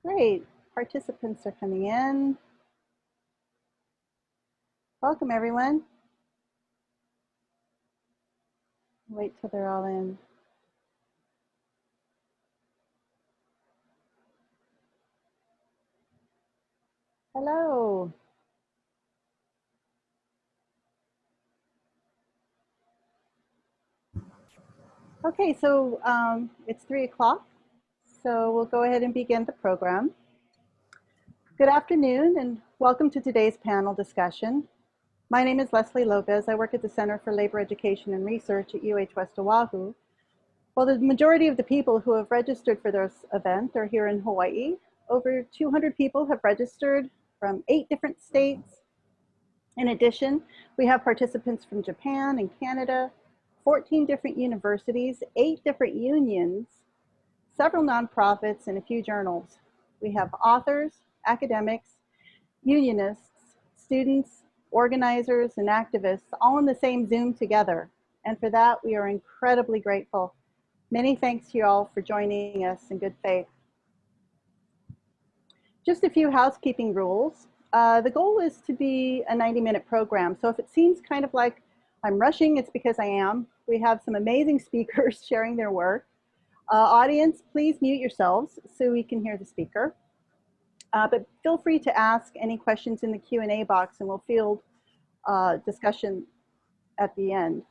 Great, participants are coming in. Welcome everyone. Wait till they're all in. Hello. Okay, so it's 3 o'clock, so we'll go ahead and begin the program. Good afternoon and welcome to today's panel discussion. My name is Leslie Lopez. I work at the Center for Labor Education and Research at UH West Oahu. While the majority of the people who have registered for this event are here in Hawaii, over 200 people have registered from 8 different states. In addition, we have participants from Japan and Canada, 14 different universities, 8 different unions, several nonprofits, and a few journals. We have authors, academics, unionists, students, organizers, and activists all in the same Zoom together. And for that, we are incredibly grateful. Many thanks to you all for joining us in good faith. Just a few housekeeping rules. The goal is to be a 90-minute program. So if it seems kind of like I'm rushing, it's because I am. We have some amazing speakers sharing their work. Audience, please mute yourselves so we can hear the speaker. But feel free to ask any questions in the Q&A box and we'll field discussion at the end.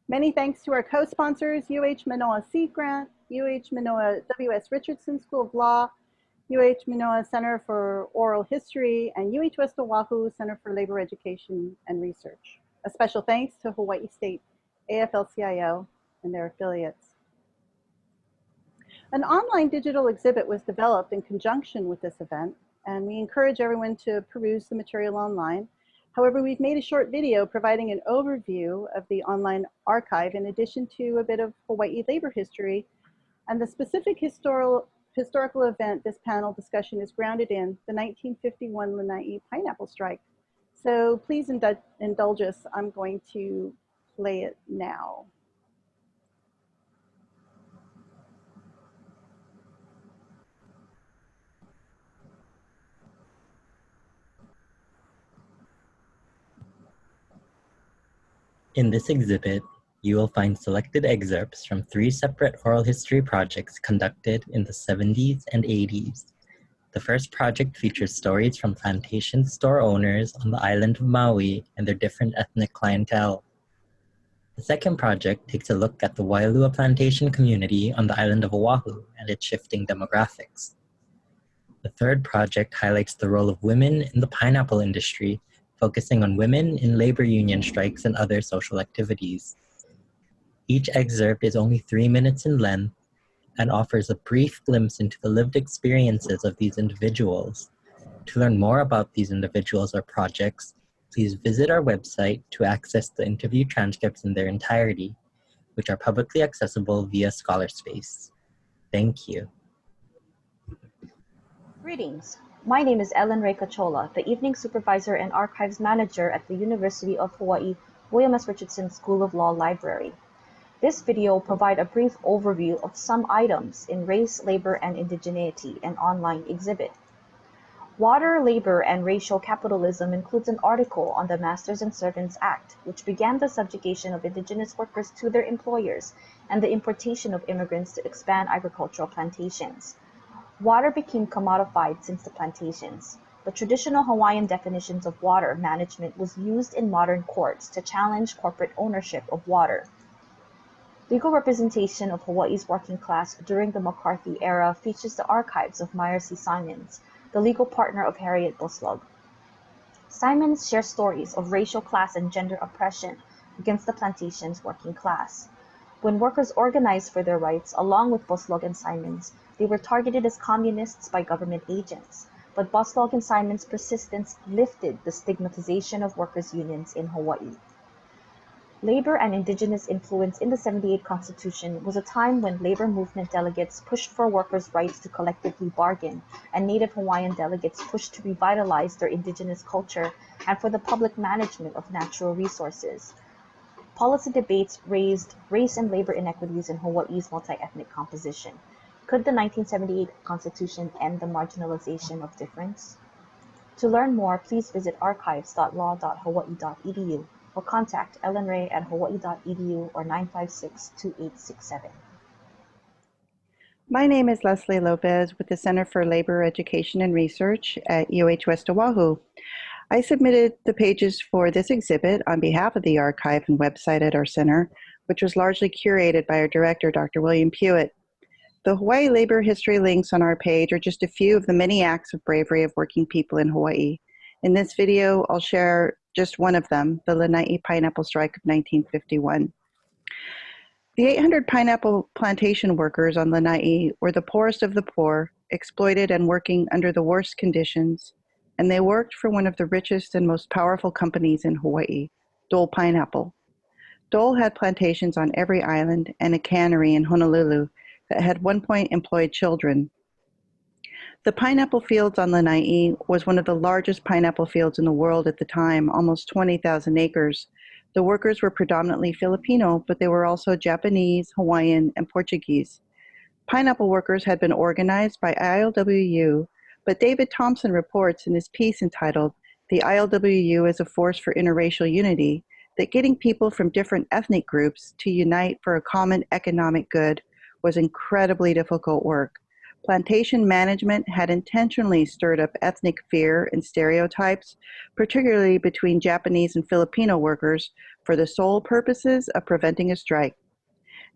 Many thanks to our co-sponsors, UH Manoa Seed Grant, UH Manoa W.S. Richardson School of Law, UH Manoa Center for Oral History, and UH West Oahu Center for Labor Education and Research. A special thanks to Hawaii State AFL-CIO and their affiliates. An online digital exhibit was developed in conjunction with this event, and we encourage everyone to peruse the material online. However, we've made a short video providing an overview of the online archive in addition to a bit of Hawaii labor history, and the specific historical event this panel discussion is grounded in, the 1951 Lanai pineapple strike. So please indulge us. I'm going to play it now. In this exhibit, you will find selected excerpts from 3 separate oral history projects conducted in the 70s and 80s. The first project features stories from plantation store owners on the island of Maui and their different ethnic clientele. The second project takes a look at the Wailua plantation community on the island of Oahu and its shifting demographics. The third project highlights the role of women in the pineapple industry, focusing on women in labor union strikes and other social activities. Each excerpt is only 3 minutes in length and offers a brief glimpse into the lived experiences of these individuals. To learn more about these individuals or projects, please visit our website to access the interview transcripts in their entirety, which are publicly accessible via Scholarspace. Thank you. Greetings. My name is Ellen Ray Cachola, the Evening Supervisor and Archives Manager at the University of Hawaii William S. Richardson School of Law Library. This video will provide a brief overview of some items in Race, Labor, and Indigeneity, an online exhibit. Water, Labor, and Racial Capitalism includes an article on the Masters and Servants Act, which began the subjugation of indigenous workers to their employers and the importation of immigrants to expand agricultural plantations. Water became commodified since the plantations. The traditional Hawaiian definitions of water management was used in modern courts to challenge corporate ownership of water. Legal representation of Hawaii's working class during the McCarthy era features the archives of Meyer C. Simons, the legal partner of Harriet Buslug. Simons shares stories of racial, class, and gender oppression against the plantation's working class. When workers organized for their rights, along with Buslug and Simons, they were targeted as communists by government agents, but Buslug and Simons' persistence lifted the stigmatization of workers' unions in Hawaii. Labor and indigenous influence in the '78 Constitution was a time when labor movement delegates pushed for workers' rights to collectively bargain, and Native Hawaiian delegates pushed to revitalize their indigenous culture and for the public management of natural resources. Policy debates raised race and labor inequities in Hawaii's multi-ethnic composition. Could the 1978 Constitution end the marginalization of difference? To learn more, please visit archives.law.hawaii.edu or contact Ellen Ray at hawaii.edu or 956-2867. My name is Leslie Lopez with the Center for Labor, Education, and Research at UH West Oahu. I submitted the pages for this exhibit on behalf of the archive and website at our center, which was largely curated by our director, Dr. William Pewitt. The Hawaii labor history links on our page are just a few of the many acts of bravery of working people in Hawaii. In this video, I'll share just one of them, the Lanai pineapple strike of 1951. The 800 pineapple plantation workers on Lanai were the poorest of the poor, exploited and working under the worst conditions, and they worked for one of the richest and most powerful companies in Hawaii, Dole Pineapple. Dole had plantations on every island and a cannery in Honolulu that had at one point employed children. The pineapple fields on Lanai was one of the largest pineapple fields in the world at the time, almost 20,000 acres. The workers were predominantly Filipino, but they were also Japanese, Hawaiian, and Portuguese. Pineapple workers had been organized by ILWU, but David Thompson reports in his piece entitled "The ILWU as a Force for Interracial Unity" that getting people from different ethnic groups to unite for a common economic good was incredibly difficult work. Plantation management had intentionally stirred up ethnic fear and stereotypes, particularly between Japanese and Filipino workers, for the sole purposes of preventing a strike.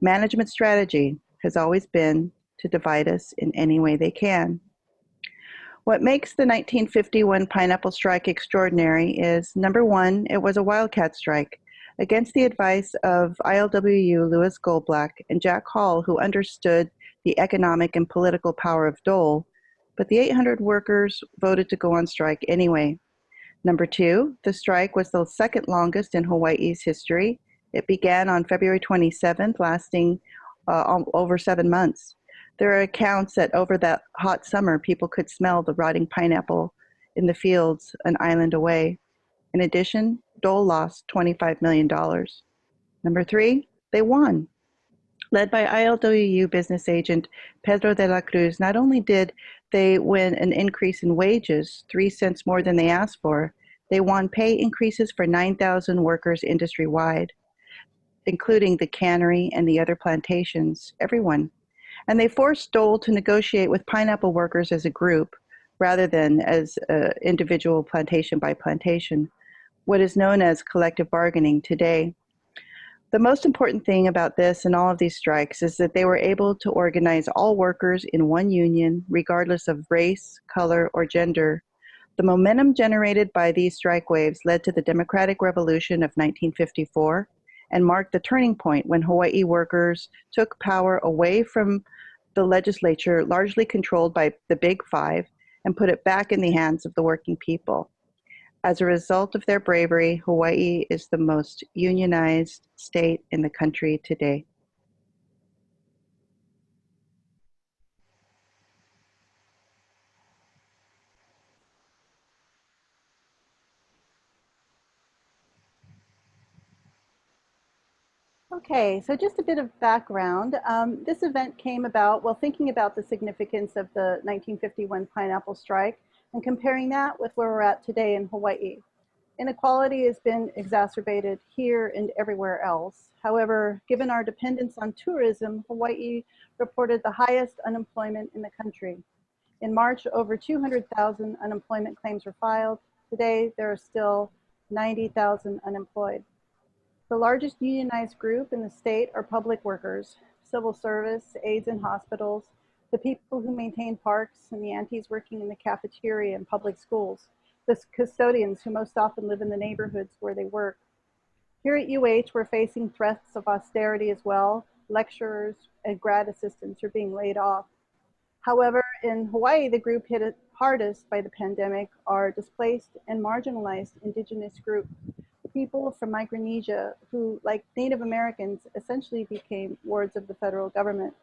Management strategy has always been to divide us in any way they can. What makes the 1951 pineapple strike extraordinary is, number one, it was a wildcat strike. Against the advice of ILWU Louis Goldblatt and Jack Hall, who understood the economic and political power of Dole, but the 800 workers voted to go on strike anyway. Number two, the strike was the second longest in Hawaii's history. It began on February 27th, lasting over 7 months. There are accounts that over that hot summer, people could smell the rotting pineapple in the fields an island away. In addition, Dole lost $25 million. Number three, they won. Led by ILWU business agent Pedro de la Cruz, not only did they win an increase in wages, 3 cents more than they asked for, they won pay increases for 9,000 workers industry-wide, including the cannery and the other plantations, everyone. And they forced Dole to negotiate with pineapple workers as a group, rather than as individual plantation by plantation, what is known as collective bargaining today. The most important thing about this and all of these strikes is that they were able to organize all workers in one union, regardless of race, color, or gender. The momentum generated by these strike waves led to the Democratic Revolution of 1954 and marked the turning point when Hawaii workers took power away from the legislature, largely controlled by the Big Five, and put it back in the hands of the working people. As a result of their bravery, Hawaii is the most unionized state in the country today. Okay, so just a bit of background. This event came about while thinking about the significance of the 1951 pineapple strike and comparing that with where we're at today in Hawaii. Inequality has been exacerbated here and everywhere else. However, given our dependence on tourism, Hawaii reported the highest unemployment in the country. In March, over 200,000 unemployment claims were filed. Today, there are still 90,000 unemployed. The largest unionized group in the state are public workers, civil service, aides in hospitals, the people who maintain parks, and the aunties working in the cafeteria and public schools, the custodians who most often live in the neighborhoods where they work. Here at UH, we're facing threats of austerity as well. Lecturers and grad assistants are being laid off. However, in Hawaii, the group hit hardest by the pandemic are displaced and marginalized Indigenous groups, people from Micronesia who, like Native Americans, essentially became wards of the federal government.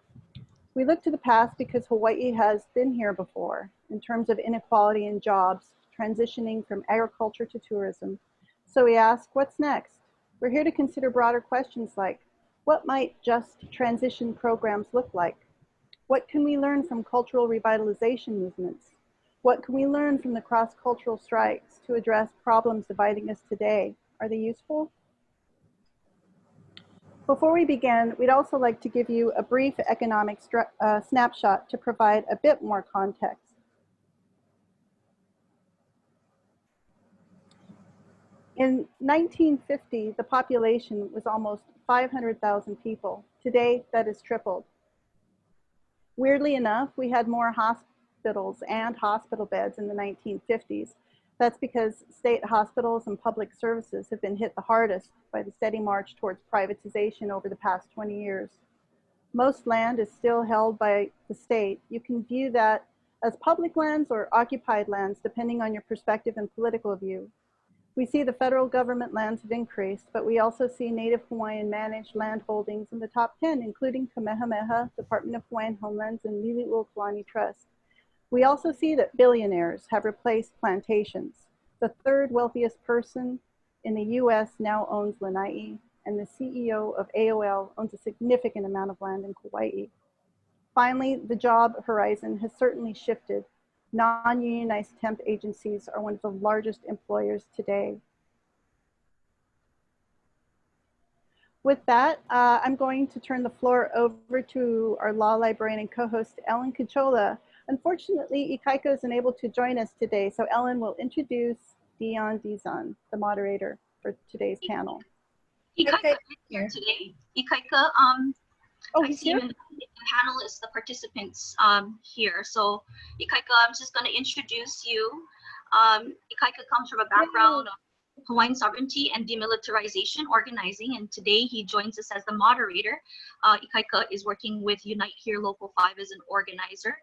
We look to the past because Hawaii has been here before in terms of inequality in jobs, transitioning from agriculture to tourism. So we ask, what's next? We're here to consider broader questions like, what might just transition programs look like? What can we learn from cultural revitalization movements? What can we learn from the cross-cultural strikes to address problems dividing us today? Are they useful? Before we begin, we'd also like to give you a brief economic snapshot to provide a bit more context. In 1950, the population was almost 500,000 people. Today, that has tripled. Weirdly enough, we had more hospitals and hospital beds in the 1950s. That's because state hospitals and public services have been hit the hardest by the steady march towards privatization over the past 20 years. Most land is still held by the state. You can view that as public lands or occupied lands, depending on your perspective and political view. We see the federal government lands have increased, but we also see Native Hawaiian managed land holdings in the top 10, including Kamehameha, Department of Hawaiian Homelands, and Lili'u Kealani Trust. We also see that billionaires have replaced plantations. The third wealthiest person in the US now owns Lanai, and the CEO of AOL owns a significant amount of land in Kauai. Finally, the job horizon has certainly shifted. Non-unionized temp agencies are one of the largest employers today. With that, I'm going to turn the floor over to our law librarian and co-host, Ellen Cachola. Unfortunately, Ikaika isn't able to join us today, so Ellen will introduce Dion Dizon, the moderator for today's panel. Ikaika is here today. Ikaika, I see you in the panelists, the participants here. So Ikaika, I'm just going to introduce you. Ikaika comes from a background of Hawaiian sovereignty and demilitarization organizing, and today he joins us as the moderator. Ikaika is working with Unite Here Local 5 as an organizer,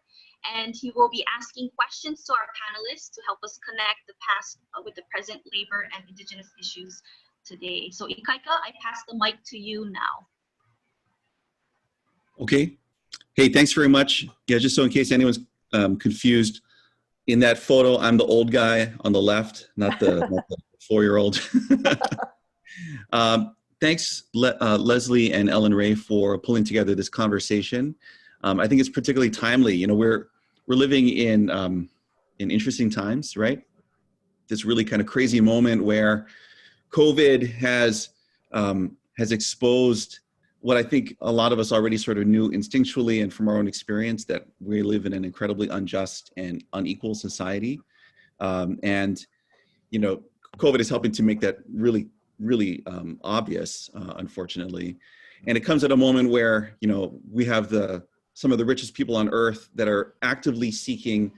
and he will be asking questions to our panelists to help us connect the past with the present labor and Indigenous issues today. So Ikaika, I pass the mic to you now. Okay. Hey, thanks very much. Yeah, just so in case anyone's confused, in that photo, I'm the old guy on the left, not the 4-year-old. Thanks, Leslie and Ellen Ray, for pulling together this conversation. I think it's particularly timely. You know, we're living in interesting times, right? This really kind of crazy moment where COVID has exposed what I think a lot of us already sort of knew instinctually and from our own experience, that we live in an incredibly unjust and unequal society. And, you know, COVID is helping to make that really, really obvious, unfortunately. And it comes at a moment where, you know, we have some of the richest people on earth that are actively seeking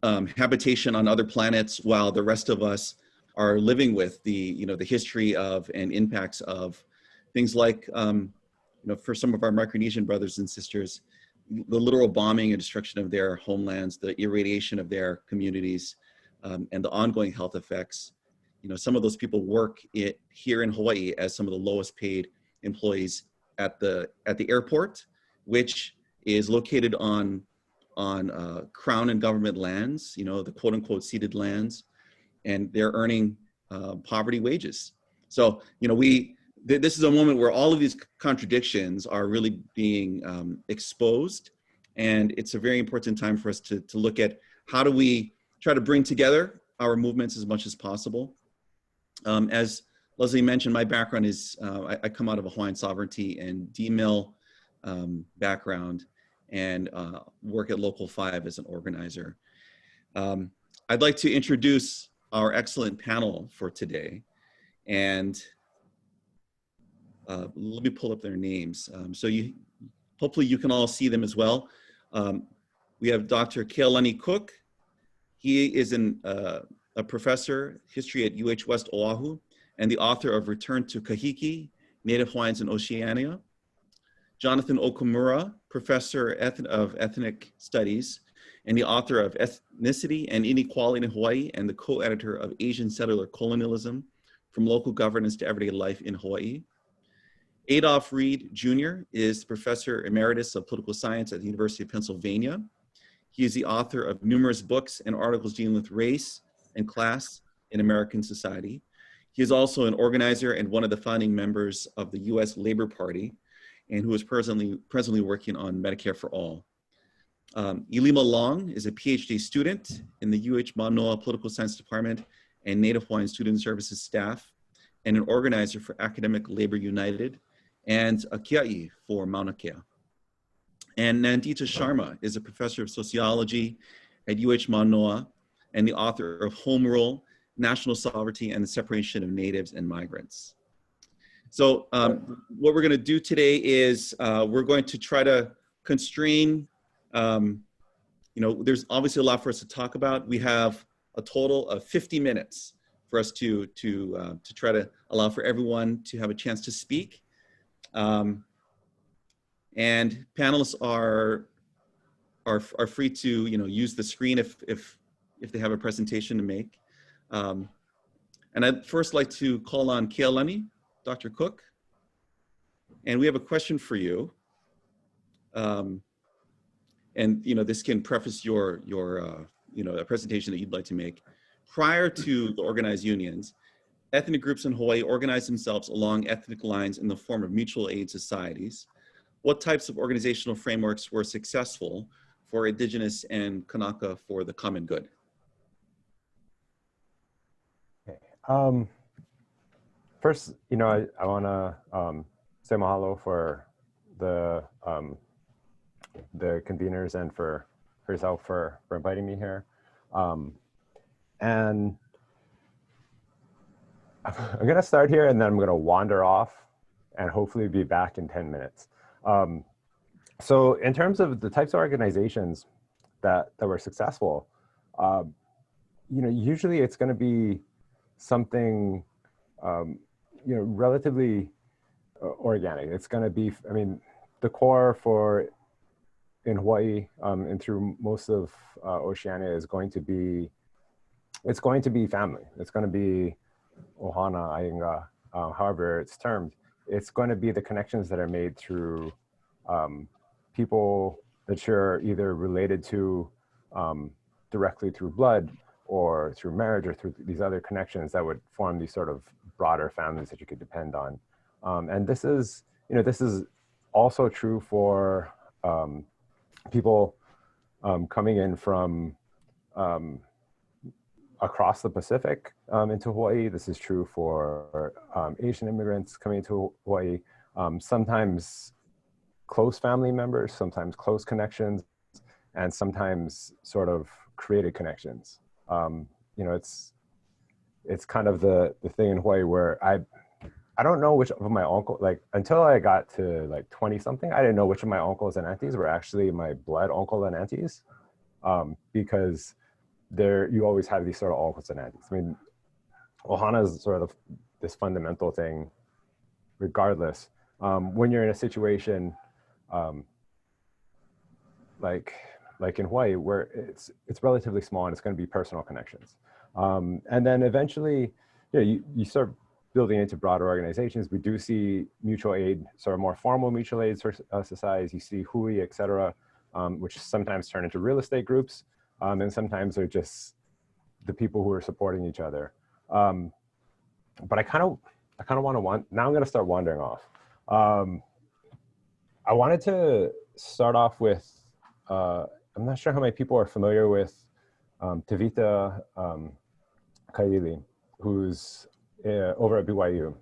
habitation on other planets, while the rest of us are living with the history of and impacts of things like, you know, for some of our Micronesian brothers and sisters, the literal bombing and destruction of their homelands, the irradiation of their communities, and the ongoing health effects. You know, some of those people work here in Hawaii as some of the lowest paid employees at the airport, which is located on Crown and government lands, you know, the quote unquote ceded lands, and they're earning poverty wages. So, you know, this is a moment where all of these contradictions are really being exposed, and it's a very important time for us to look at how do we try to bring together our movements as much as possible. As Leslie mentioned, my background is, I come out of a Hawaiian sovereignty and demil background, and work at Local 5 as an organizer. I'd like to introduce our excellent panel for today, and let me pull up their names. So hopefully you can all see them as well. We have Dr. Kealani Cook. He is a professor history at UH West Oahu and the author of Return to Kahiki, Native Hawaiians in Oceania. Jonathan Okamura, professor of ethnic studies and the author of Ethnicity and Inequality in Hawaii and the co-editor of Asian Settler Colonialism, From Local Governance to Everyday Life in Hawaii. Adolph Reed Jr. is Professor Emeritus of Political Science at the University of Pennsylvania. He is the author of numerous books and articles dealing with race and class in American society. He is also an organizer and one of the founding members of the U.S. Labor Party, and who is presently working on Medicare for All. ʻIlima Long is a PhD student in the UH Manoa Political Science Department and Native Hawaiian Student Services staff, and an organizer for Academic Labor United and a kia'i for Mauna Kea. And Nandita Sharma is a professor of sociology at UH Manoa and the author of Home Rule, National Sovereignty and the Separation of Natives and Migrants. So what we're gonna do today is we're going to try to constrain, there's obviously a lot for us to talk about. We have a total of 50 minutes for us to try to allow for everyone to have a chance to speak. And panelists are free to use the screen if they have a presentation to make. And I'd first like to call on Kealani, Dr. Cook, and we have a question for you. And this can preface your a presentation that you'd like to make. Prior to the organized unions, ethnic groups in Hawaii organized themselves along ethnic lines in the form of mutual aid societies. What types of organizational frameworks were successful for Indigenous and Kanaka for the common good? Okay. First, I want to say mahalo for the conveners and for yourself for inviting me here. And I'm going to start here and then I'm going to wander off and hopefully be back in 10 minutes. So in terms of the types of organizations that were successful, usually it's going to be something, relatively organic. It's going to be, the core in Hawaii and through most of Oceania is going to be, it's going to be family. It's going to be ohana, ainga, however it's termed. It's going to be the connections that are made through people that you're either related to directly through blood or through marriage or through these other connections that would form these sort of broader families that you could depend on. And this is also true for people coming in from across the Pacific into Hawaii. This is true for Asian immigrants coming into Hawaii. Sometimes close family members, sometimes close connections, and sometimes sort of created connections. It's kind of the thing in Hawaii where I don't know which of my uncle, until I got to 20 something, I didn't know which of my uncles and aunties were actually my blood uncle and aunties, because you always have these sort of uncles and aunties. Ohana is sort of this fundamental thing, regardless. When you're in a situation like in Hawaii, where it's relatively small and it's going to be personal connections, and then eventually, you start building into broader organizations. We do see mutual aid, sort of more formal mutual aid societies. You see hui, et cetera, which sometimes turn into real estate groups, and sometimes they're just the people who are supporting each other. But I kind of want, now I'm going to start wandering off. I wanted to start off with, I'm not sure how many people are familiar with Tevita Kaili, who's over at BYU.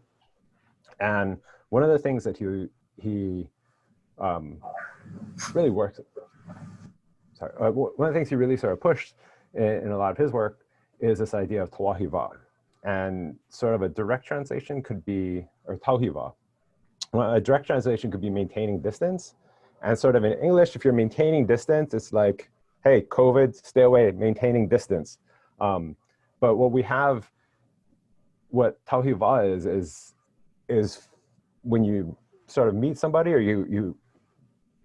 And one of the things that he really worked, one of the things he really sort of pushed in a lot of his work is this idea of tawahiva. And sort of a direct translation could be, or tauhiva. A direct translation could be maintaining distance. And sort of in English, if you're maintaining distance, it's like, hey, COVID, stay away, maintaining distance. But what we have, what tauhiva is when you sort of meet somebody or you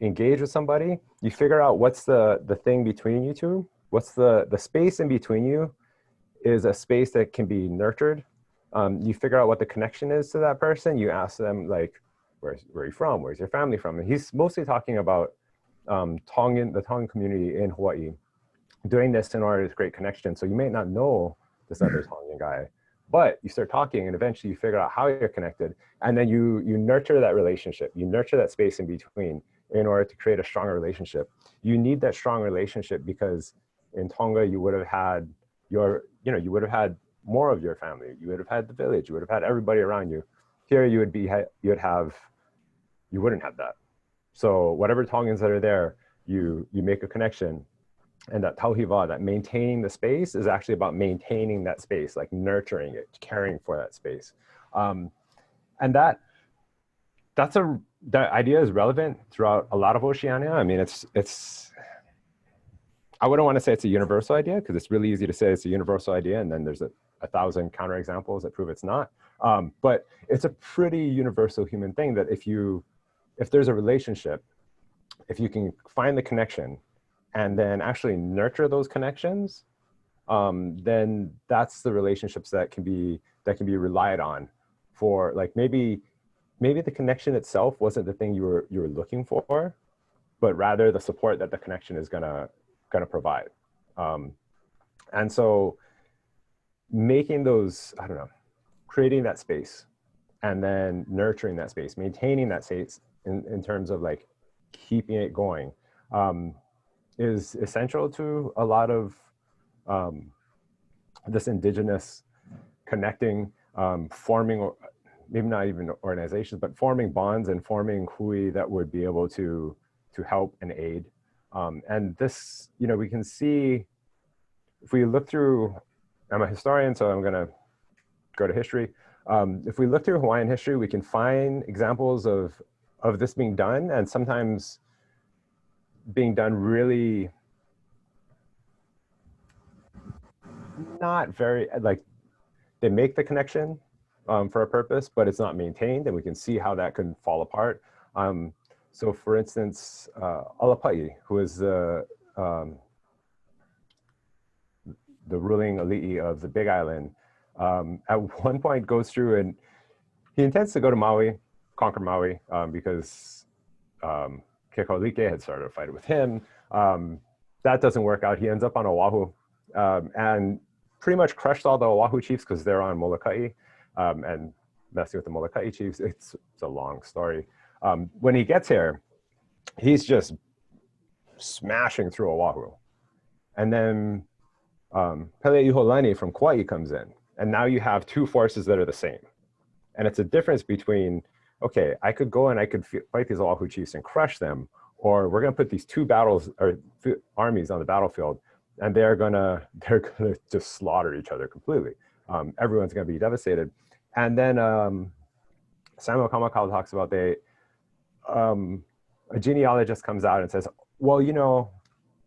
engage with somebody, you figure out what's the thing between you two, what's the space in between you is a space that can be nurtured. You figure out what the connection is to that person. You ask them where are you from? Where's your family from? And he's mostly talking about the Tongan community in Hawaii, doing this in order to create connection. So you may not know this other Tongan guy, but you start talking and eventually you figure out how you're connected. And then you nurture that relationship. You nurture that space in between. in order to create a stronger relationship. You need that strong relationship because in Tonga, you would have had you would have had more of your family. You would have had the village. You would have had everybody around you. Here, you wouldn't have that. So whatever Tongans that are there, you make a connection, and that tauhiva, that maintaining the space, is actually about maintaining that space, like nurturing it, caring for that space, and that idea is relevant throughout a lot of Oceania. I mean, I wouldn't want to say it's a universal idea because it's really easy to say it's a universal idea, and then there's a 1,000 counterexamples that prove it's not. But it's a pretty universal human thing that if there's a relationship, if you can find the connection and then actually nurture those connections, then that's the relationships that can be relied on for, like, maybe the connection itself wasn't the thing you were looking for, but rather the support that the connection is gonna provide. And so making those, I don't know, creating that space and then nurturing that space, maintaining that space in terms of like keeping it going, is essential to a lot of this indigenous connecting, forming, maybe not even organizations, but forming bonds and forming hui that would be able to help and aid. And this, we can see, if we look through, I'm a historian, so I'm gonna go to history. If we look through Hawaiian history, we can find examples of this being done, and sometimes being done really not very, like, they make the connection for a purpose, but it's not maintained, and we can see how that can fall apart. So for instance, Alapa'i, who is the ruling ʻIlima of the Big Island, at one point goes through and he intends to go to Maui, conquer Maui, because Kealani had started a fight with him. That doesn't work out. He ends up on Oahu and pretty much crushed all the Oahu chiefs because they're on Molokai, and messing with the Molokai chiefs. It's a long story. When he gets here, he's just smashing through Oahu. And then Pele'iholani from Kauai comes in. And now you have two forces that are the same. And it's a difference between, okay, I could go and I could fight these Oahu chiefs and crush them, or we're gonna put these two armies on the battlefield, and they're gonna just slaughter each other completely. Everyone's gonna be devastated. And then Samuel Kamakaua talks about a genealogist comes out and says, well,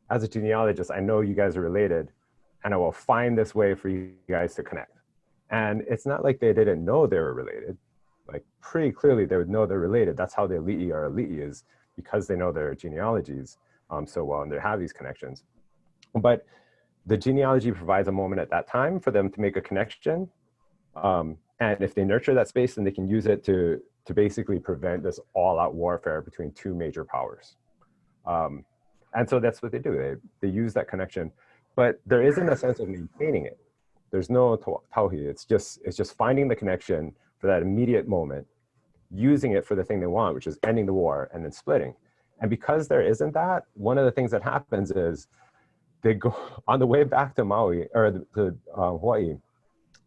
as a genealogist, I know you guys are related, and I will find this way for you guys to connect. And it's not like they didn't know they were related. Like, pretty clearly they would know they're related. That's how the ʻIlima are ʻIlima, is because they know their genealogies so well, and they have these connections. But the genealogy provides a moment at that time for them to make a connection. And if they nurture that space, then they can use it to basically prevent this all-out warfare between two major powers. And so that's what they do. They use that connection, but there isn't a sense of maintaining it. There's no tauhi. It's just finding the connection for that immediate moment, using it for the thing they want, which is ending the war and then splitting. And because there isn't that, one of the things that happens is they go on the way back to Maui, or to Hawaii.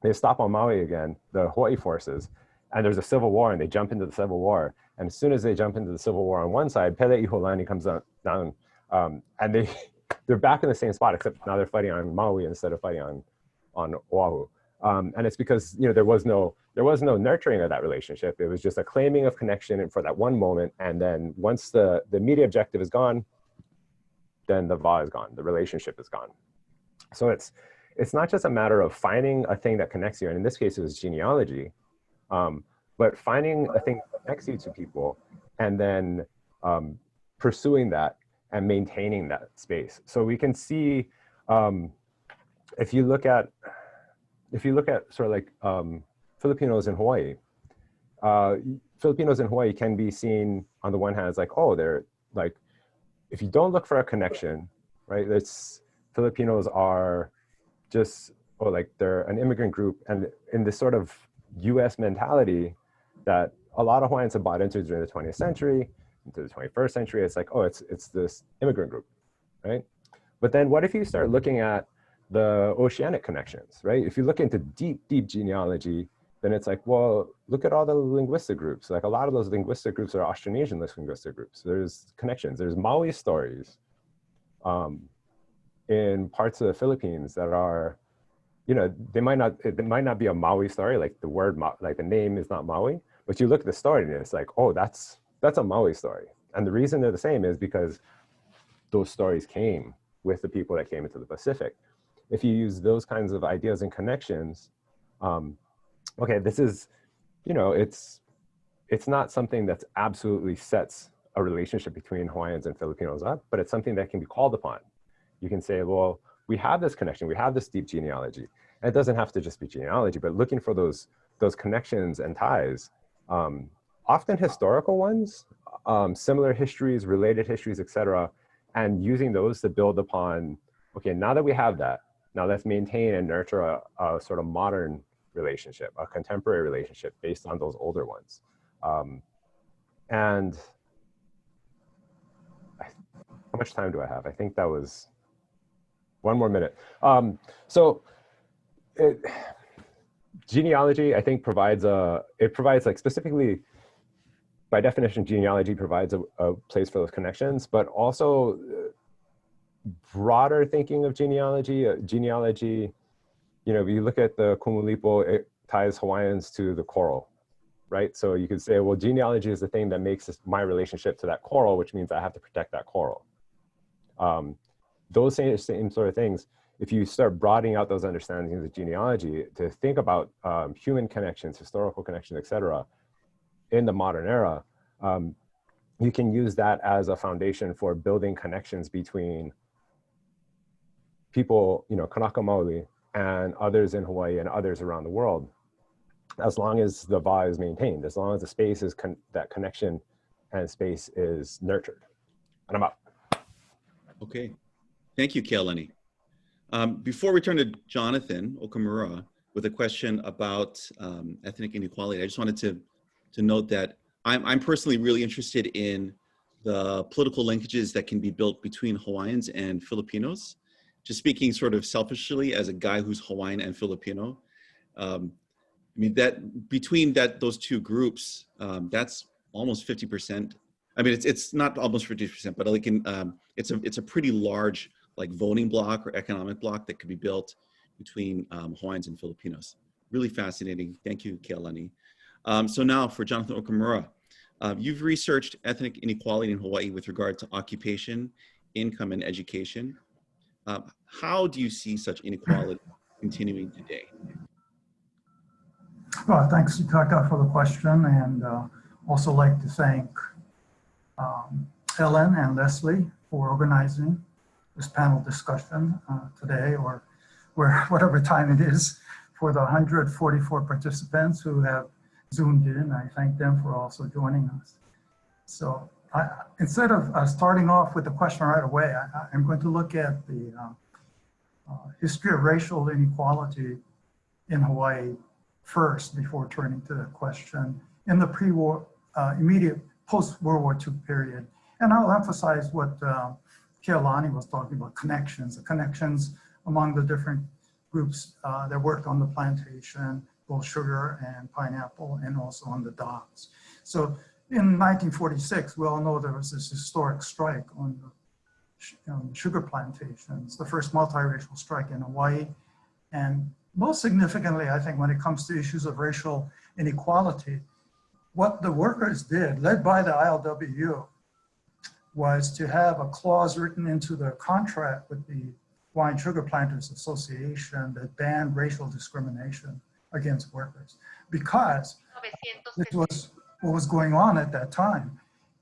They stop on Maui again, the Hawaii forces, and there's a civil war, and they jump into the civil war. And as soon as they jump into the civil war on one side, Pele'iholani comes down, and they're back in the same spot, except now they're fighting on Maui instead of fighting on Oahu. And it's because there was no nurturing of that relationship. It was just a claiming of connection for that one moment, and then once the immediate objective is gone, then the va is gone, the relationship is gone. So it's not just a matter of finding a thing that connects you, and in this case it was genealogy, but finding a thing that connects you to people, and then pursuing that and maintaining that space. So we can see, if you look at sort of like Filipinos in Hawaii, Filipinos in Hawaii can be seen on the one hand as like, oh, they're like, if you don't look for a connection, right? Filipinos are just, like they're an immigrant group, and in this sort of US mentality that a lot of Hawaiians have bought into during the 20th century, into the 21st century, it's like, oh, it's this immigrant group, right? But then what if you start looking at the oceanic connections, right? If you look into deep, deep genealogy, then it's like, well, look at all the linguistic groups. Like a lot of those linguistic groups are Austronesian linguistic groups. There's connections. There's Maui stories in parts of the Philippines that are, you know, it might not be a Maui story, like the word, like the name is not Maui, but you look at the story and it's like, oh, that's a Maui story. And the reason they're the same is because those stories came with the people that came into the Pacific. If you use those kinds of ideas and connections, okay, this is, you know, it's not something that's absolutely sets a relationship between Hawaiians and Filipinos up, but it's something that can be called upon. You can say, well, we have this connection, we have this deep genealogy. And it doesn't have to just be genealogy, but looking for those connections and ties, often historical ones, similar histories, related histories, et cetera, and using those to build upon, okay, now that we have that, now let's maintain and nurture a sort of modern relationship, a contemporary relationship based on those older ones. And how much time do I have? I think that was 1 more minute. Genealogy, I think, provides like specifically, by definition, genealogy provides a place for those connections, but also broader thinking of genealogy, you know, if you look at the Kumulipo, it ties Hawaiians to the coral, right? So you could say, well, genealogy is the thing that makes my relationship to that coral, which means I have to protect that coral. Those same sort of things, if you start broadening out those understandings of genealogy to think about human connections, historical connections, et cetera, in the modern era, you can use that as a foundation for building connections between people, you know, Kanaka Maoli and others in Hawaii and others around the world, as long as the va is maintained, as long as the space is, that connection and space is nurtured. And I'm up. Okay, thank you, Kealani. Before we turn to Jonathan Okamura with a question about ethnic inequality, I just wanted to note that I'm personally really interested in the political linkages that can be built between Hawaiians and Filipinos. Just speaking sort of selfishly as a guy who's Hawaiian and Filipino, I mean, that between those two groups, that's almost 50%. I mean, it's not almost 50%, but like it's a pretty large like voting block or economic block that could be built between Hawaiians and Filipinos. Really fascinating. Thank you, Kealani. So now for Jonathan Okamura, you've researched ethnic inequality in Hawaii with regard to occupation, income, and education. How do you see such inequality continuing today? Well, thanks, Ikaika, for the question, and also like to thank Ellen and Leslie for organizing this panel discussion today, or whatever time it is, for the 144 participants who have Zoomed in. I thank them for also joining us. So instead of starting off with the question right away, I'm going to look at the history of racial inequality in Hawaii first before turning to the question in the pre-war, immediate post-World War II period. And I'll emphasize what Kealani was talking about, connections, the connections among the different groups that worked on the plantation, both sugar and pineapple, and also on the docks. So in 1946, we all know there was this historic strike on the sugar plantations, the first multiracial strike in Hawaii. And most significantly, I think, when it comes to issues of racial inequality, what the workers did, led by the ILWU, was to have a clause written into the contract with the Hawaiian Sugar Planters Association that banned racial discrimination against workers, because this was what was going on at that time.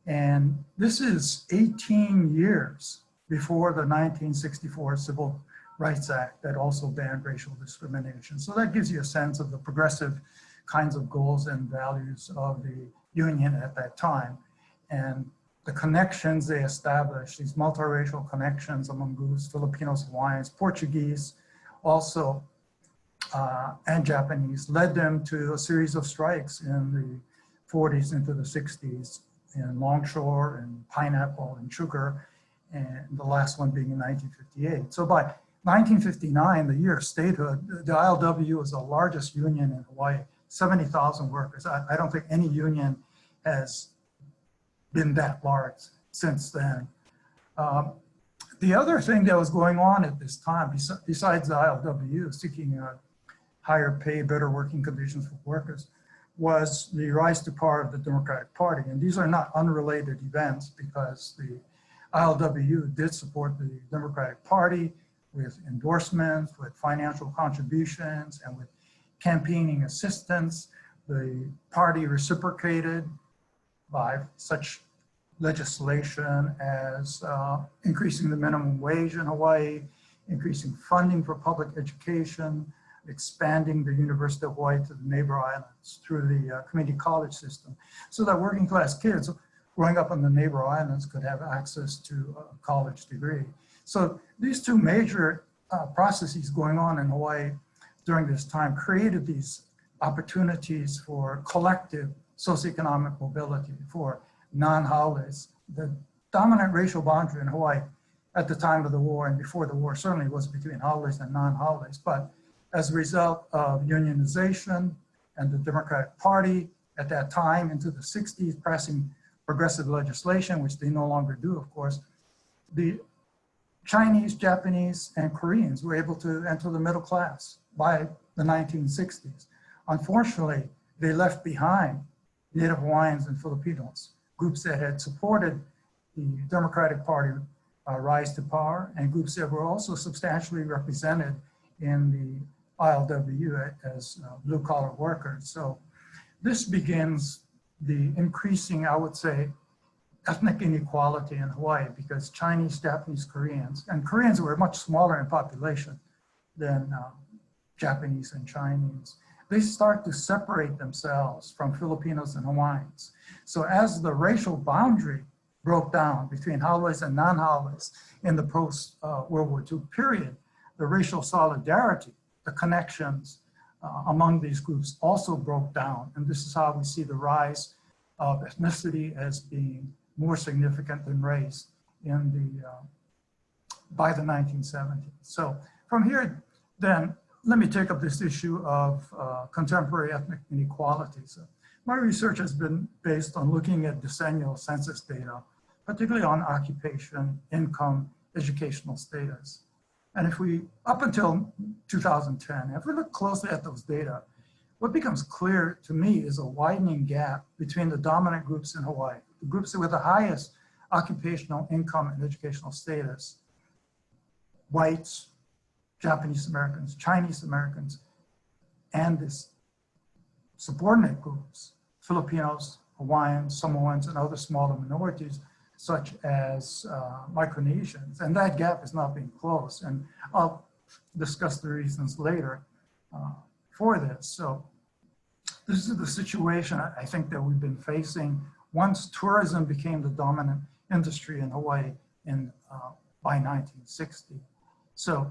And this is 18 years before the 1964 Civil Rights Act that also banned racial discrimination. So that gives you a sense of the progressive kinds of goals and values of the union at that time. And the connections they established, these multiracial connections among groups, Filipinos, Hawaiians, Portuguese, also, and Japanese, led them to a series of strikes in the 40s into the 60s in longshore and pineapple and sugar, and the last one being in 1958. So by 1959, the year of statehood, the ILWU was the largest union in Hawaii, 70,000 workers. I don't think any union has been that large since then. The other thing that was going on at this time, besides the ILWU seeking higher pay, better working conditions for workers, was the rise to power of the Democratic Party. And these are not unrelated events, because the ILWU did support the Democratic Party with endorsements, with financial contributions, and with campaigning assistance. The party reciprocated by such legislation as increasing the minimum wage in Hawaii, increasing funding for public education, expanding the University of Hawaii to the neighbor islands through the community college system, so that working class kids growing up on the neighbor islands could have access to a college degree. So these two major processes going on in Hawaii during this time created these opportunities for collective socioeconomic mobility for non-haoles. The dominant racial boundary in Hawaii at the time of the war and before the war certainly was between haoles and non-haoles, but as a result of unionization and the Democratic Party at that time into the 60s passing progressive legislation, which they no longer do, of course, the Chinese, Japanese, and Koreans were able to enter the middle class by the 1960s. Unfortunately, they left behind Native Hawaiians and Filipinos, groups that had supported the Democratic Party rise to power, and groups that were also substantially represented in the ILWU as blue-collar workers. So this begins the increasing, I would say, ethnic inequality in Hawaii, because Chinese, Japanese, Koreans, and Koreans were much smaller in population than Japanese and Chinese, they start to separate themselves from Filipinos and Hawaiians. So as the racial boundary broke down between haoles and non-haoles in the post-World War II period, the racial solidarity, the connections among these groups also broke down. And this is how we see the rise of ethnicity as being more significant than race in the, by the 1970s. So from here, then, let me take up this issue of contemporary ethnic inequality. So my research has been based on looking at decennial census data, particularly on occupation, income, educational status. And if we, up until 2010, if we look closely at those data, what becomes clear to me is a widening gap between the dominant groups in Hawaii, the groups with the highest occupational, income, and educational status, whites, Japanese Americans, Chinese Americans, and these subordinate groups, Filipinos, Hawaiians, Samoans, and other smaller minorities, such as Micronesians. And that gap is not being closed. And I'll discuss the reasons later for this. So this is the situation I think that we've been facing once tourism became the dominant industry in Hawaii by 1960. So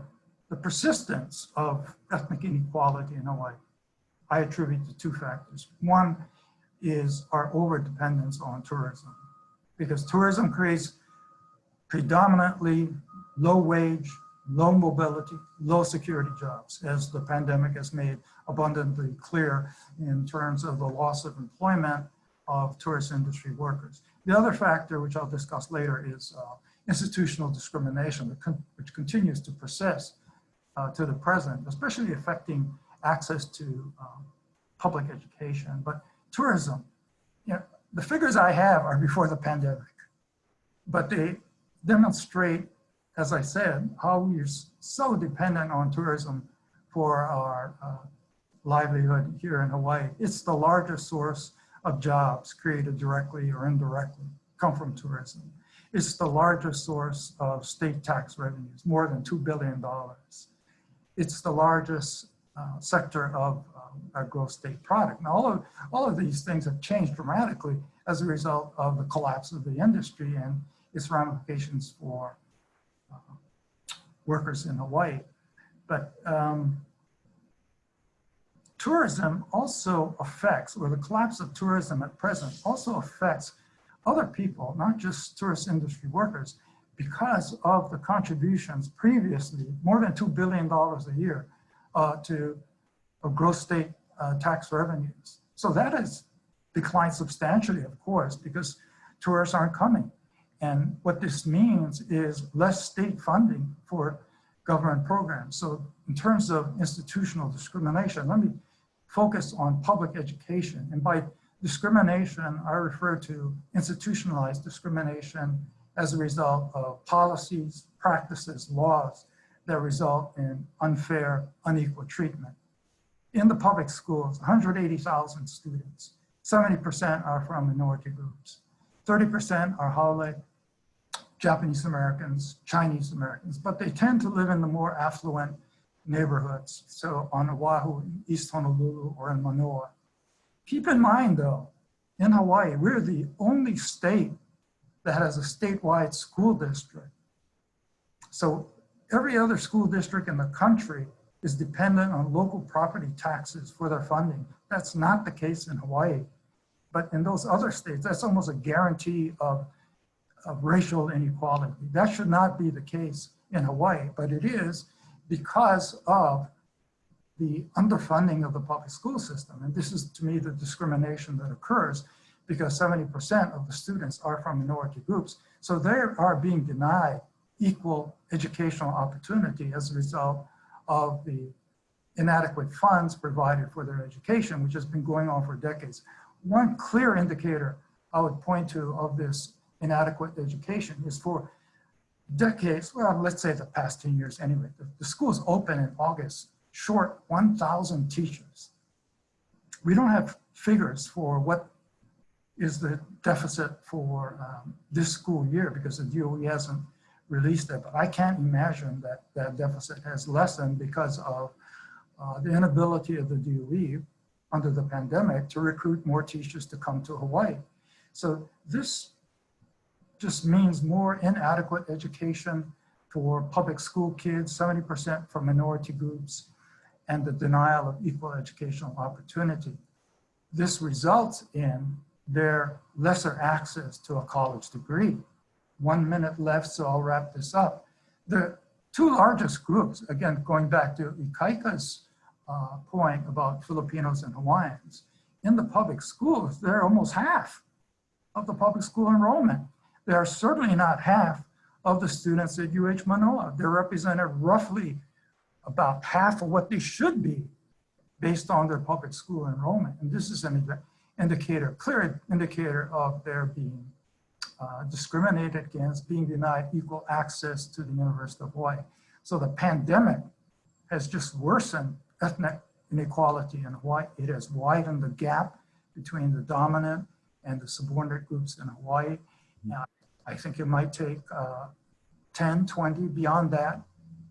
the persistence of ethnic inequality in Hawaii, I attribute to two factors. One is our overdependence on tourism, because tourism creates predominantly low wage, low mobility, low security jobs, as the pandemic has made abundantly clear in terms of the loss of employment of tourist industry workers. The other factor, which I'll discuss later, is institutional discrimination, which continues to persist to the present, especially affecting access to public education. But tourism, you know, the figures I have are before the pandemic, but they demonstrate, as I said, how we're so dependent on tourism for our livelihood here in Hawaii. It's the largest source of jobs created directly or indirectly come from tourism. It's the largest source of state tax revenues, more than $2 billion. It's the largest sector of our gross state product. Now, all of these things have changed dramatically as a result of the collapse of the industry and its ramifications for workers in Hawaii. But tourism also affects, or the collapse of tourism at present also affects other people, not just tourist industry workers, because of the contributions previously, more than $2 billion a year to gross state tax revenues. So that has declined substantially, of course, because tourists aren't coming. And what this means is less state funding for government programs. So in terms of institutional discrimination, let me focus on public education. And by discrimination, I refer to institutionalized discrimination as a result of policies, practices, laws that result in unfair, unequal treatment. In the public schools, 180,000 students, 70% are from minority groups, 30% are Haole, Japanese Americans, Chinese Americans, but they tend to live in the more affluent neighborhoods. So on Oahu, East Honolulu, or in Manoa. Keep in mind though, in Hawaii, we're the only state that has a statewide school district. So every other school district in the country is dependent on local property taxes for their funding. That's not the case in Hawaii. But in those other states, that's almost a guarantee of racial inequality. That should not be the case in Hawaii, but it is because of the underfunding of the public school system. And this is, to me, the discrimination that occurs because 70% of the students are from minority groups. So they are being denied equal educational opportunity as a result of the inadequate funds provided for their education, which has been going on for decades. One clear indicator I would point to of this inadequate education is for decades, well, let's say the past 10 years anyway, the schools open in August, short 1,000 teachers. We don't have figures for what is the deficit for this school year because the DOE hasn't released it, but I can't imagine that that deficit has lessened because of the inability of the DOE under the pandemic to recruit more teachers to come to Hawaii. So this just means more inadequate education for public school kids, 70% for minority groups, and the denial of equal educational opportunity. This results in their lesser access to a college degree. 1 minute left, so I'll wrap this up. The two largest groups, again, going back to Ikaika's point about Filipinos and Hawaiians, in the public schools, they're almost half of the public school enrollment. They are certainly not half of the students at UH Manoa. They're represented roughly about half of what they should be based on their public school enrollment. And this is an indicator, clear indicator of their being discriminated against, being denied equal access to the University of Hawaii. So the pandemic has just worsened ethnic inequality in Hawaii. It has widened the gap between the dominant and the subordinate groups in Hawaii. Now, I think it might take 10, 20, beyond that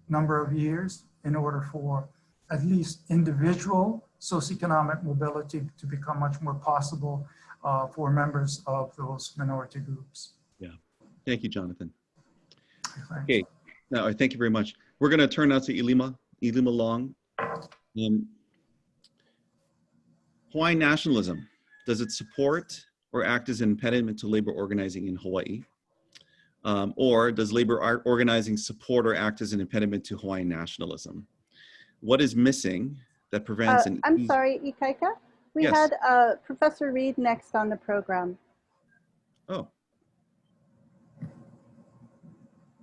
number of years in order for at least individual socioeconomic mobility to become much more possible for members of those minority groups. Yeah, thank you, Jonathan. Okay, now thank you very much. We're going to turn now to ʻIlima Long. Hawaiian nationalism, does it support or act as an impediment to labor organizing in Hawaii? Or does labor organizing support or act as an impediment to Hawaiian nationalism? What is missing that prevents an I'm sorry, Ikaika. We Yes. had Professor Reed next on the program. Oh.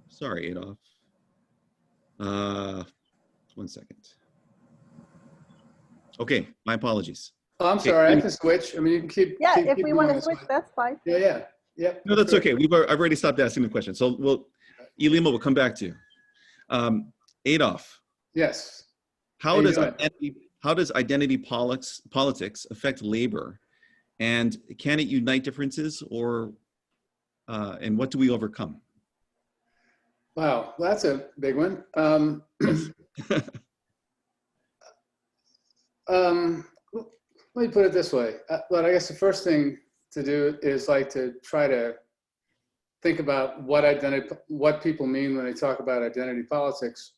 Sorry, Adolph. 1 second. Okay, my apologies. Oh, I'm sorry, I can switch. I mean, you can keep. Yeah, keep if we want to switch, way. that's fine. Yeah. No, that's okay. I've already stopped asking the question. So ʻIlima will come back to you. Adolph. Yes. How does identity politics affect labor, and can it unite differences, or and what do we overcome? Wow, that's a big one. Let me put it this way. But I guess the first thing to do is like to try to think about what people mean when they talk about identity politics,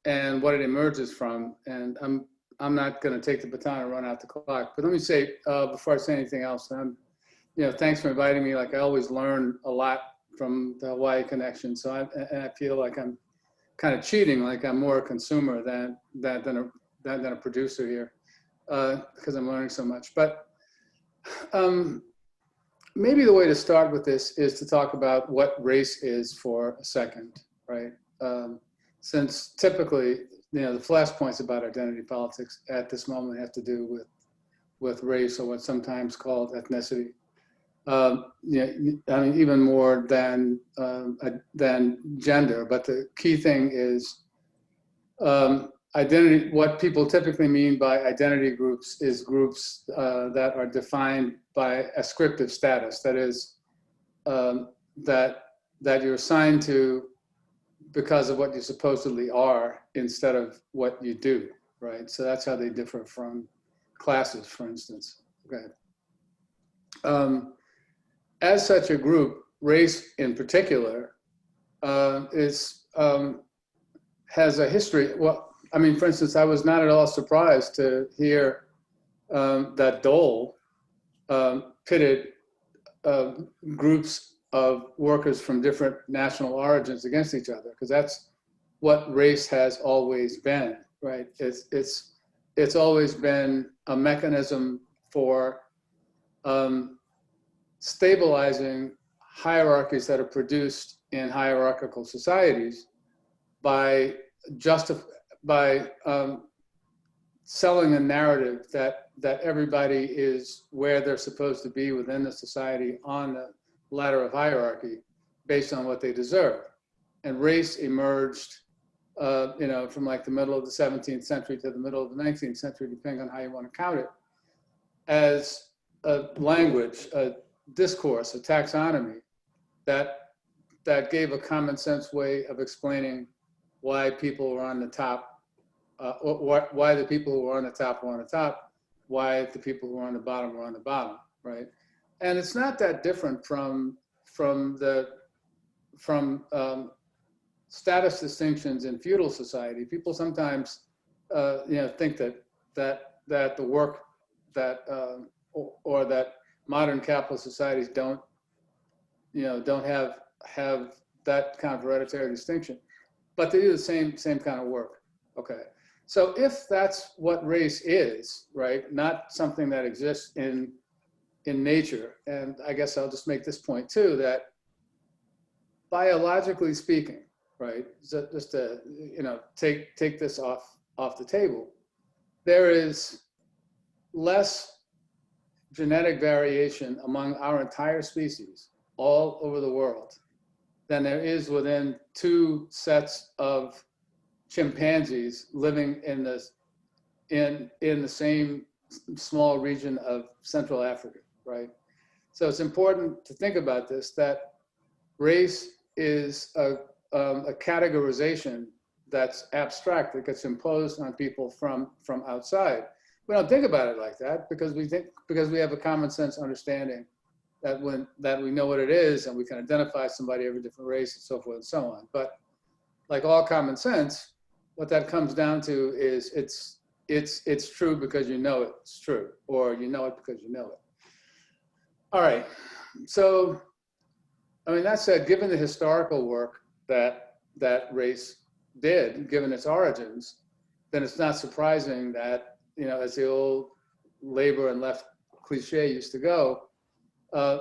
and what it emerges from. And I'm not going to take the baton and run out the clock. But let me say before I say anything else, I'm thanks for inviting me. Like I always learn a lot from the Hawaii connection. So I feel like I'm kind of cheating, like I'm more a consumer than a producer here, because I'm learning so much. But maybe the way to start with this is to talk about what race is for a second, right? Since typically, the flashpoints about identity politics at this moment have to do with race, or what's sometimes called ethnicity. I mean, even more than gender. But the key thing is identity. What people typically mean by identity groups is groups that are defined by ascriptive status. That is, that you're assigned to because of what you supposedly are instead of what you do, right? So that's how they differ from classes, for instance. Okay. As such a group, race in particular has a history. Well, I mean, for instance, I was not at all surprised to hear that Dole pitted groups of workers from different national origins against each other, because that's what race has always been, right? It's always been a mechanism for stabilizing hierarchies that are produced in hierarchical societies by selling a narrative that everybody is where they're supposed to be within the society on the ladder of hierarchy based on what they deserve. And race emerged, from like the middle of the 17th century to the middle of the 19th century, depending on how you want to count it, as a language, a discourse, a taxonomy that gave a common sense way of explaining why people were on the top, why the people who were on the top were on the top, why the people who were on the bottom were on the bottom, right? And it's not that different from status distinctions in feudal society. People sometimes, think that the work that or that modern capitalist societies don't have that kind of hereditary distinction, but they do the same kind of work. Okay, so if that's what race is, right, not something that exists in nature, and I guess I'll just make this point too, that biologically speaking, right, just to take this off the table, there is less genetic variation among our entire species all over the world than there is within two sets of chimpanzees living in the same small region of Central Africa, right? So it's important to think about this, that race is a categorization that's abstract, that gets imposed on people from outside. We don't think about it like that because we have a common sense understanding that we know what it is and we can identify somebody of a different race and so forth and so on. But like all common sense, what that comes down to is it's true because you know it's true, or you know it because you know it. All right, so I mean, that said, given the historical work that race did, given its origins, then it's not surprising that, as the old labor and left cliche used to go,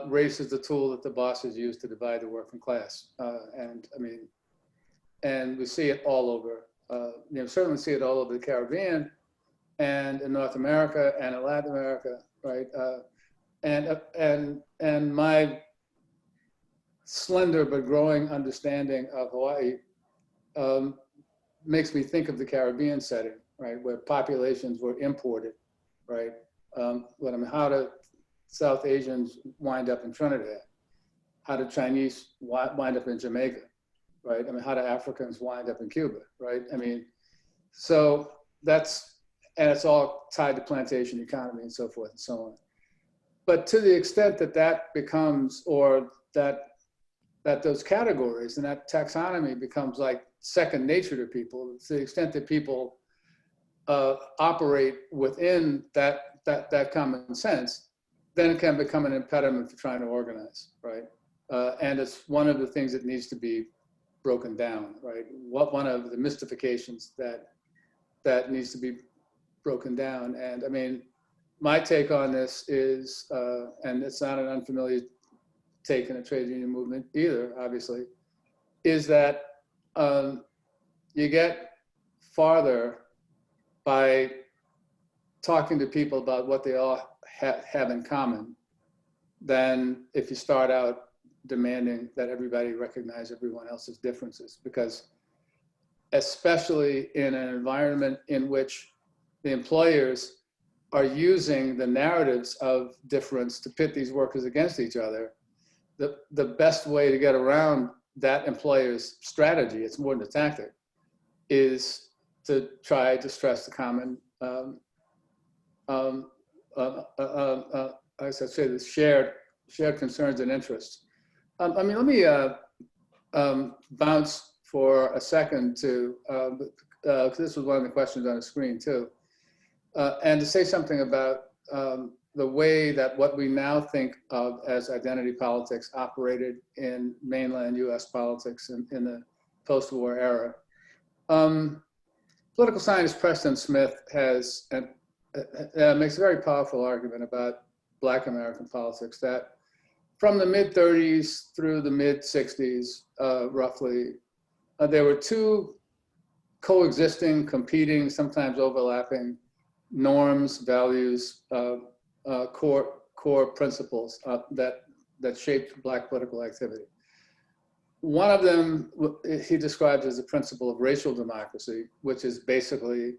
race is the tool that the bosses use to divide the working class. And we see it all over, certainly see it all over the Caribbean and in North America and in Latin America, right? And my slender but growing understanding of Hawaii makes me think of the Caribbean setting, right, where populations were imported, right? How do South Asians wind up in Trinidad? How do Chinese wind up in Jamaica, right? I mean, how do Africans wind up in Cuba, right? I mean, so and it's all tied to plantation economy and so forth and so on. But to the extent that becomes, or that those categories and that taxonomy becomes like second nature to people, to the extent that people operate within that common sense, then it can become an impediment for trying to organize, right? And it's one of the things that needs to be broken down, right? One of the mystifications that needs to be broken down. And I mean, my take on this is, and it's not an unfamiliar take in the trade union movement either, obviously, is that you get farther by talking to people about what they all have in common than if you start out demanding that everybody recognize everyone else's differences. Because especially in an environment in which the employers are using the narratives of difference to pit these workers against each other, the best way to get around that employer's strategy, it's more than a tactic, is to try to stress the common, as I say, the shared concerns and interests. I mean, let me bounce for a second to, because this was one of the questions on the screen too, and to say something about the way that what we now think of as identity politics operated in mainland US politics in the post-war era. Political scientist Preston Smith has makes a very powerful argument about Black American politics that from the mid-30s through the mid-60s, roughly, there were two coexisting, competing, sometimes overlapping norms, values, core principles that shaped Black political activity. One of them he describes as the principle of racial democracy, which is basically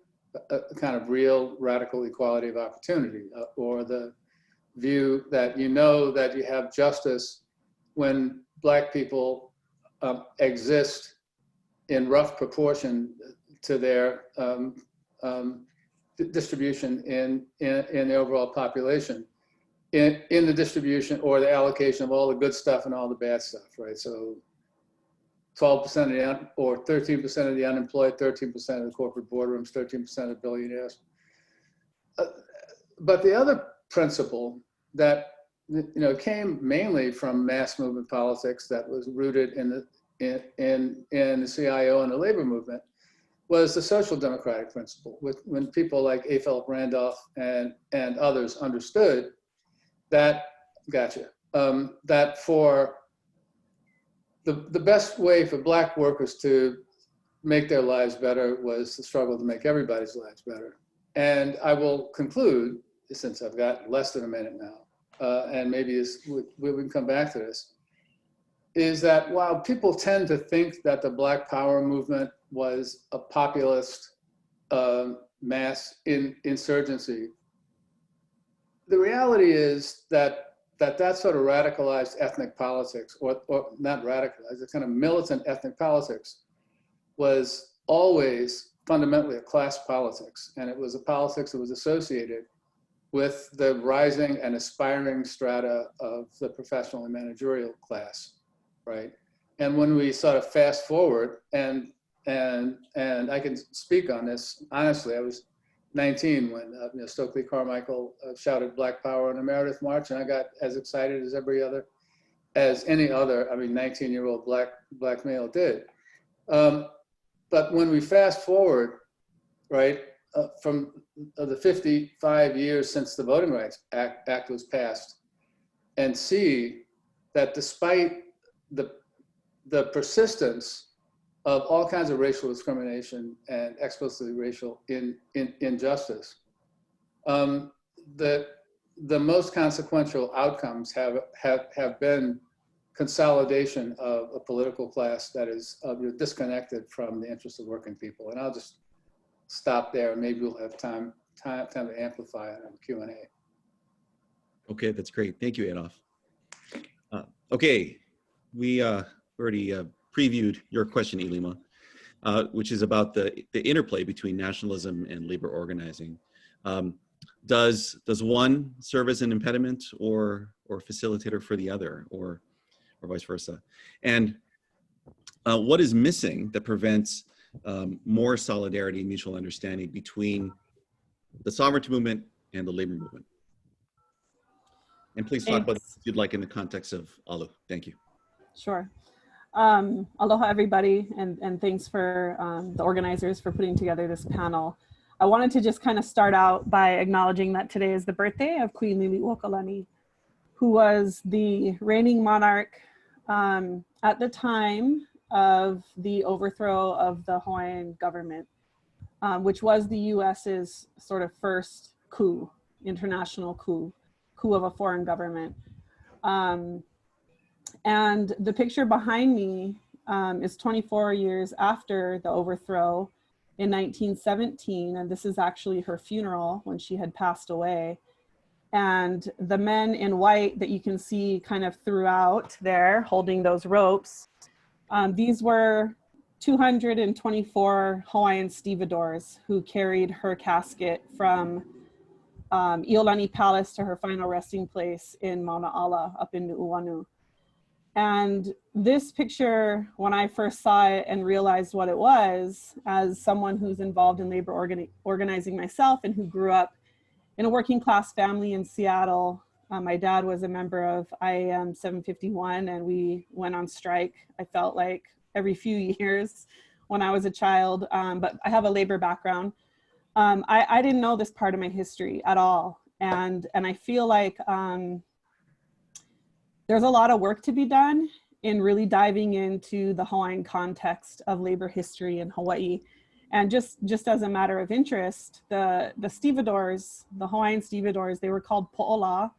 a kind of real radical equality of opportunity, or the view that you know that you have justice when Black people exist in rough proportion to their distribution in the overall population, in the distribution or the allocation of all the good stuff and all the bad stuff, right? So 12% of the, or 13% of the unemployed, 13% of the corporate boardrooms, 13% of billionaires. But the other principle that came mainly from mass movement politics that was rooted in the CIO and the labor movement was the social democratic principle. When people like A. Philip Randolph and others understood that, that for the best way for Black workers to make their lives better was the struggle to make everybody's lives better. And I will conclude, since I've got less than a minute now, and maybe we can come back to this, is that while people tend to think that the Black Power movement was a populist mass insurgency, the reality is that sort of radicalized ethnic politics, or not radicalized, it's kind of militant ethnic politics, was always fundamentally a class politics. And it was a politics that was associated with the rising and aspiring strata of the professional and managerial class, right? And when we sort of fast forward, and I can speak on this honestly, I was 19 when Stokely Carmichael shouted Black Power on the Meredith March, and I got as excited as any other, I mean, 19-year-old black male did. But when we fast forward, right, from the 55 years since the Voting Rights Act was passed, and see that despite the persistence of all kinds of racial discrimination and explicitly racial injustice, the most consequential outcomes have been consolidation of a political class that is disconnected from the interests of working people. And I'll just stop there, and maybe we'll have time to amplify it on Q&A. Okay, that's great. Thank you, Adolph. Okay, we already previewed your question, ʻIlima, which is about the interplay between nationalism and labor organizing. Does one serve as an impediment or facilitator for the other, or vice versa? And what is missing that prevents more solidarity and mutual understanding between the sovereignty movement and the labor movement? And please talk about this if you'd like in the context of Alu. Thank you. Sure. Aloha everybody, and thanks for the organizers for putting together this panel. I wanted to just kind of start out by acknowledging that today is the birthday of Queen Liliuokalani, who was the reigning monarch at the time of the overthrow of the Hawaiian government, which was the US's sort of first coup, international coup of a foreign government. And the picture behind me is 24 years after the overthrow in 1917. And this is actually her funeral when she had passed away. And the men in white that you can see kind of throughout there holding those ropes, these were 224 Hawaiian Stevedores who carried her casket from Iolani Palace to her final resting place in Mauna Ala up in Nu'uanu. And this picture, when I first saw it and realized what it was, as someone who's involved in labor organizing myself and who grew up in a working class family in Seattle, my dad was a member of IAM 751 and we went on strike, I felt like every few years when I was a child, but I have a labor background. I didn't know this part of my history at all. And I feel like there's a lot of work to be done in really diving into the Hawaiian context of labor history in Hawaii. And just as a matter of interest, the Stevedores, the Hawaiian Stevedores, they were called po'ola.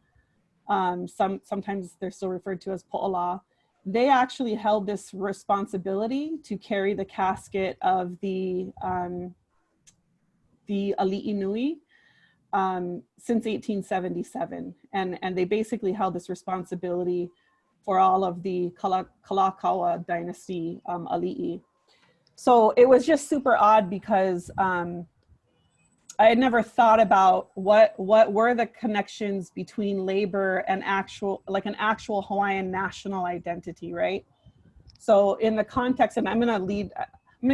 Sometimes they're still referred to as po'ola. They actually held this responsibility to carry the casket of the ali'i nui since 1877. And they basically held this responsibility for all of the Kalakaua dynasty ali'i. So it was just super odd because I had never thought about what were the connections between labor and an actual Hawaiian national identity, right? So in the context, and I'm gonna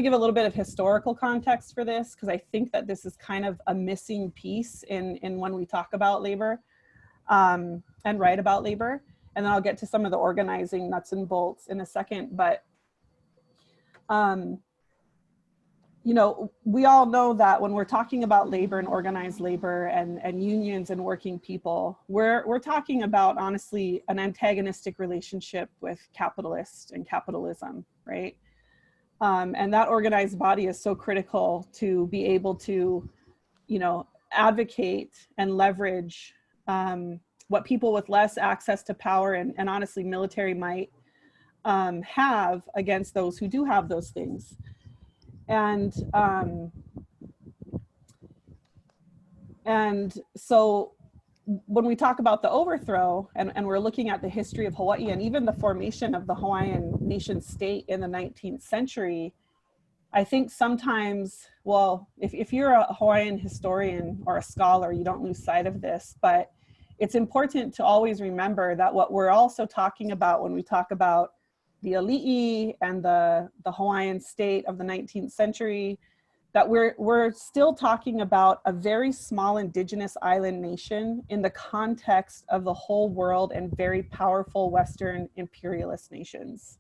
give a little bit of historical context for this because I think that this is kind of a missing piece in when we talk about labor and write about labor. And then I'll get to some of the organizing nuts and bolts in a second. But you know, we all know that when we're talking about labor and organized labor and unions and working people, we're talking about, honestly, an antagonistic relationship with capitalists and capitalism, right? And that organized body is so critical to be able to, you know, advocate and leverage what people with less access to power and honestly military might have against those who do have those things. And so when we talk about the overthrow and we're looking at the history of Hawaii and even the formation of the Hawaiian nation state in the 19th century, I think sometimes, well, if you're a Hawaiian historian or a scholar, you don't lose sight of this, but it's important to always remember that what we're also talking about when we talk about the ali'i and the Hawaiian state of the 19th century, that we're still talking about a very small indigenous island nation in the context of the whole world and very powerful Western imperialist nations.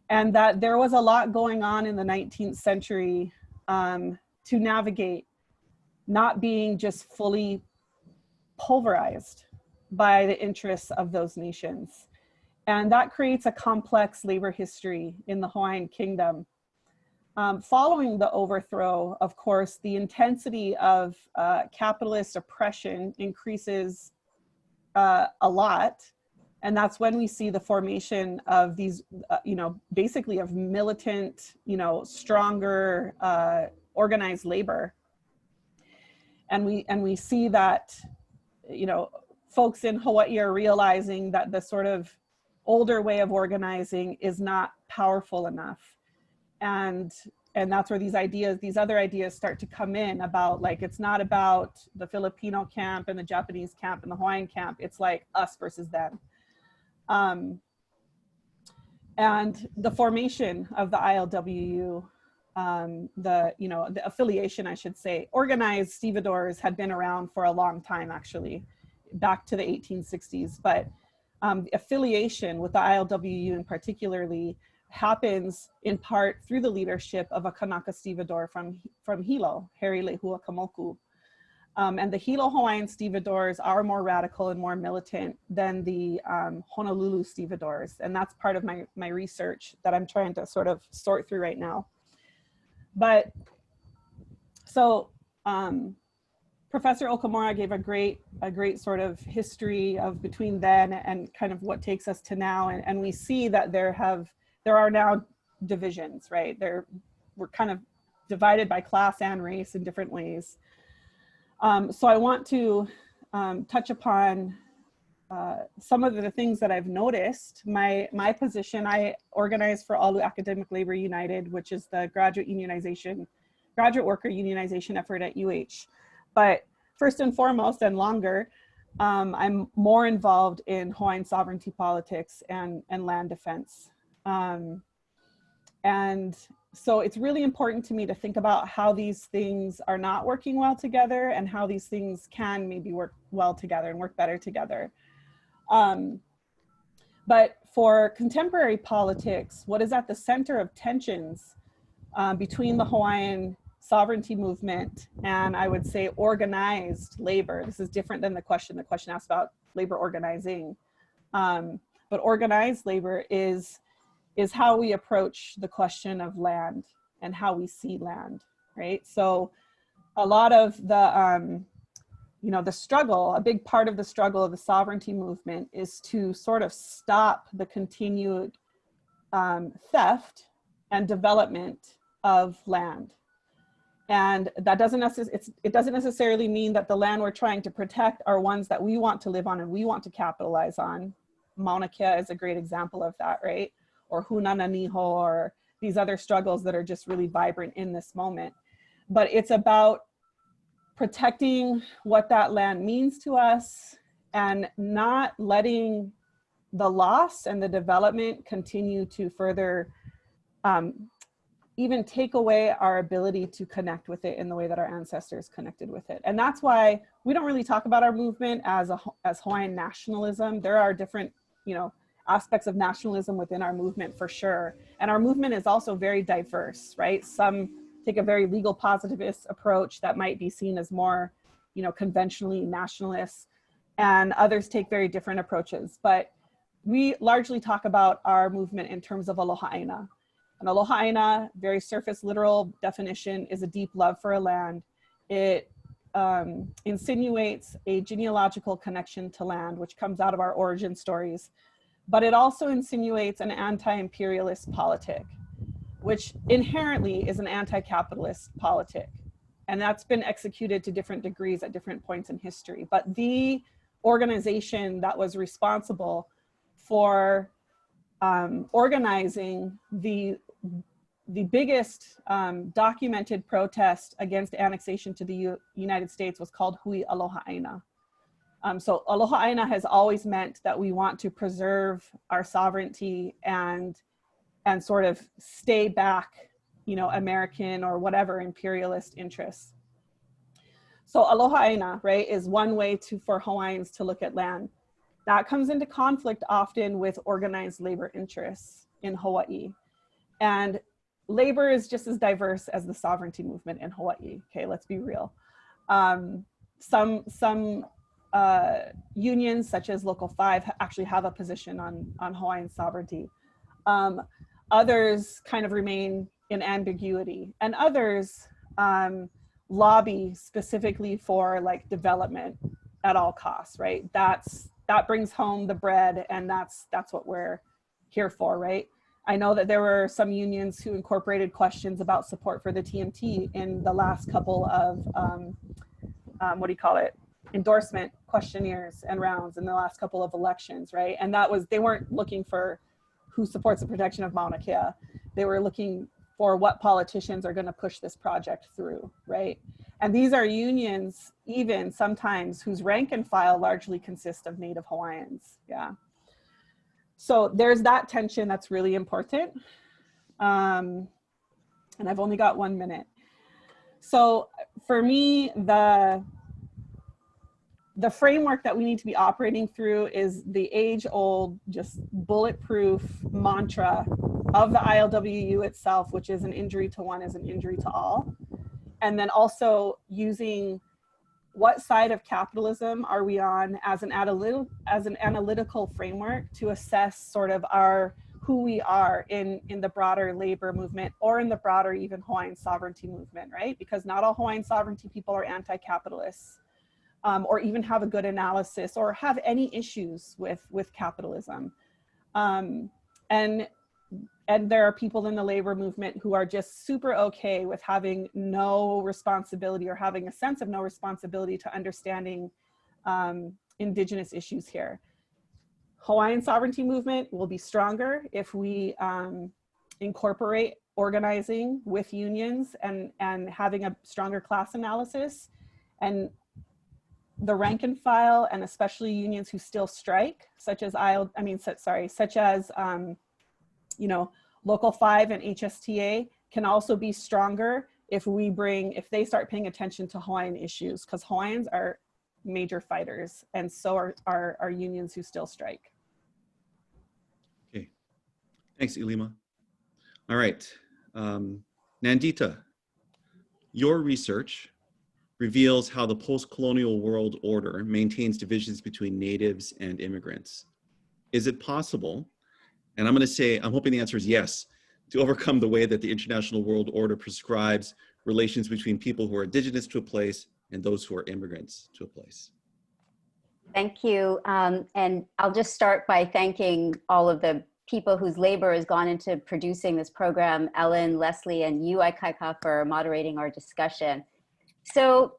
And that there was a lot going on in the 19th century to navigate, not being just fully pulverized by the interests of those nations. And that creates a complex labor history in the Hawaiian Kingdom. Following the overthrow, of course, the intensity of capitalist oppression increases a lot. And that's when we see the formation of these, you know, basically of militant, you know, stronger organized labor. And we see that, you know, folks in Hawaii are realizing that the sort of older way of organizing is not powerful enough. And that's where these other ideas start to come in about, like, it's not about the Filipino camp and the Japanese camp and the Hawaiian camp. It's like us versus them. And the formation of the ILWU, the affiliation, I should say, organized stevedores had been around for a long time, actually. back to the 1860s, but affiliation with the ILWU in particularly happens in part through the leadership of a Kanaka stevedore from Hilo, Harry Lehua Kamoku. And the Hilo Hawaiian Stevedores are more radical and more militant than the Honolulu Stevedores. And that's part of my research that I'm trying to sort of sort through right now. But so Professor Okamura gave a great sort of history of between then and kind of what takes us to now. And we see that there are now divisions, right? We're kind of divided by class and race in different ways. So I want to touch upon some of the things that I've noticed. My position, I organize for Alu Academic Labor United, which is the graduate worker unionization effort at UH. But first and foremost and longer, I'm more involved in Hawaiian sovereignty politics and land defense. And so it's really important to me to think about how these things are not working well together and how these things can maybe work well together and work better together. But for contemporary politics, what is at the center of tensions between the Hawaiian sovereignty movement and I would say organized labor. This is different than the question asked about labor organizing. But organized labor is how we approach the question of land and how we see land, right? So a lot of the, the struggle, a big part of the struggle of the sovereignty movement is to sort of stop the continued theft and development of land. And that doesn't necessarily mean that the land we're trying to protect are ones that we want to live on and we want to capitalize on. Mauna Kea is a great example of that, right? Or Hunananiho, or these other struggles that are just really vibrant in this moment. But it's about protecting what that land means to us and not letting the loss and the development continue to further even take away our ability to connect with it in the way that our ancestors connected with it. And that's why we don't really talk about our movement as Hawaiian nationalism. There are different, aspects of nationalism within our movement for sure. And our movement is also very diverse, right? Some take a very legal positivist approach that might be seen as more, conventionally nationalist, and others take very different approaches. But we largely talk about our movement in terms of aloha aina. And aloha aina, very surface literal definition, is a deep love for a land. It insinuates a genealogical connection to land, which comes out of our origin stories. But it also insinuates an anti-imperialist politic, which inherently is an anti-capitalist politic. And that's been executed to different degrees at different points in history. But the organization that was responsible for organizing the biggest documented protest against annexation to the United States was called Hui Aloha Aina. So Aloha Aina has always meant that we want to preserve our sovereignty and sort of stay back, American or whatever imperialist interests. So Aloha Aina, right, is one way for Hawaiians to look at land. That comes into conflict often with organized labor interests in Hawaii. And labor is just as diverse as the sovereignty movement in Hawaii. Okay, let's be real. Some unions such as Local 5 actually have a position on Hawaiian sovereignty. Others kind of remain in ambiguity, and others lobby specifically for like development at all costs, right? That brings home the bread, and that's what we're here for, right? I know that there were some unions who incorporated questions about support for the TMT in the last couple of, endorsement questionnaires and rounds in the last couple of elections, right? And they weren't looking for who supports the protection of Mauna Kea. They were looking for what politicians are gonna push this project through, right? And these are unions, even sometimes, whose rank and file largely consist of Native Hawaiians, yeah. So there's that tension that's really important. And I've only got 1 minute. So for me, the the framework that we need to be operating through is the age-old, just bulletproof mantra of the ILWU itself, which is an injury to one is an injury to all. And then also using what side of capitalism are we on as an analytical framework to assess sort of who we are in the broader labor movement, or in the broader even Hawaiian sovereignty movement, right? Because not all Hawaiian sovereignty people are anti-capitalists, or even have a good analysis or have any issues with capitalism. And there are people in the labor movement who are just super okay with having no responsibility, or having a sense of no responsibility to understanding Indigenous issues here. Hawaiian sovereignty movement will be stronger if we incorporate organizing with unions and having a stronger class analysis. And the rank and file, and especially unions who still strike, such as you know, Local 5 and HSTA, can also be stronger if they start paying attention to Hawaiian issues, because Hawaiians are major fighters, and so are unions who still strike. Okay, thanks, ʻIlima. All right, Nandita, your research reveals how the post-colonial world order maintains divisions between natives and immigrants. Is it possible, and I'm hoping the answer is yes, to overcome the way that the international world order prescribes relations between people who are indigenous to a place and those who are immigrants to a place? Thank you. And I'll just start by thanking all of the people whose labor has gone into producing this program, Ellen, Leslie, and you, Ikaika, for moderating our discussion. So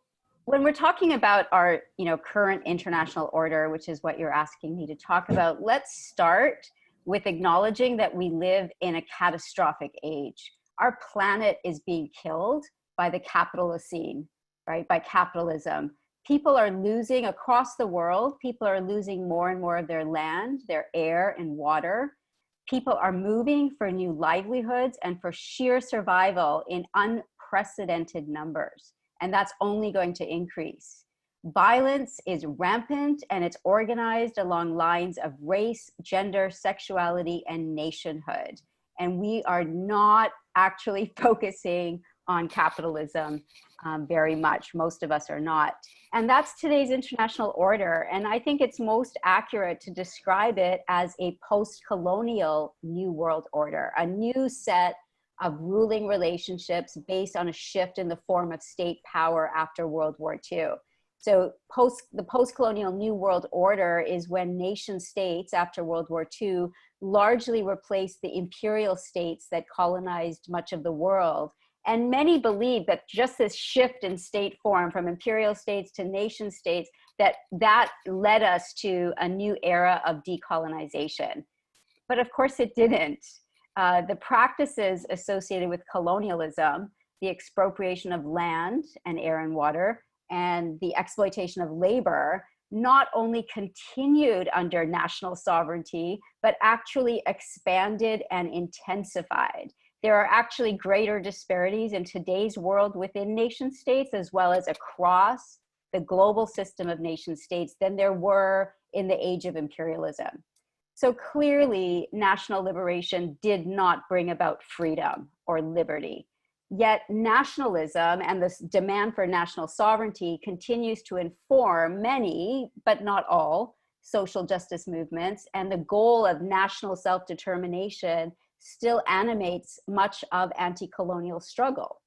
when we're talking about our current international order, which is what you're asking me to talk about, let's start with acknowledging that we live in a catastrophic age. Our planet is being killed by the capitalocene, right? By capitalism. People are losing across the world. People are losing more and more of their land, their air and water. People are moving for new livelihoods and for sheer survival in unprecedented numbers. And that's only going to increase. Violence is rampant, and it's organized along lines of race, gender, sexuality, and nationhood. And we are not actually focusing on capitalism very much. Most of us are not. And that's today's international order. And I think it's most accurate to describe it as a post-colonial new world order, a new set of ruling relationships based on a shift in the form of state power after World War II. So the post-colonial new world order is when nation states after World War II largely replaced the imperial states that colonized much of the world. And many believe that just this shift in state form from imperial states to nation states, that led us to a new era of decolonization. But of course it didn't. The practices associated with colonialism, the expropriation of land and air and water, and the exploitation of labor, not only continued under national sovereignty, but actually expanded and intensified. There are actually greater disparities in today's world within nation states, as well as across the global system of nation states, than there were in the age of imperialism. So clearly, national liberation did not bring about freedom or liberty. Yet nationalism and this demand for national sovereignty continues to inform many, but not all, social justice movements, and the goal of national self-determination still animates much of anti-colonial struggle.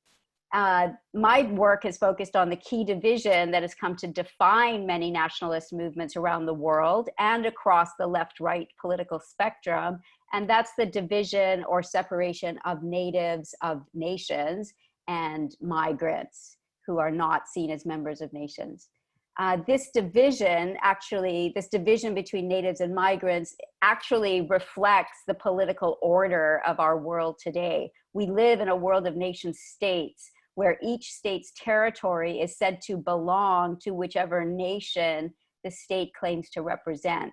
My work is focused on the key division that has come to define many nationalist movements around the world and across the left-right political spectrum, and that's the division or separation of natives of nations and migrants who are not seen as members of nations. This division between natives and migrants actually reflects the political order of our world today. We live in a world of nation states where each state's territory is said to belong to whichever nation the state claims to represent.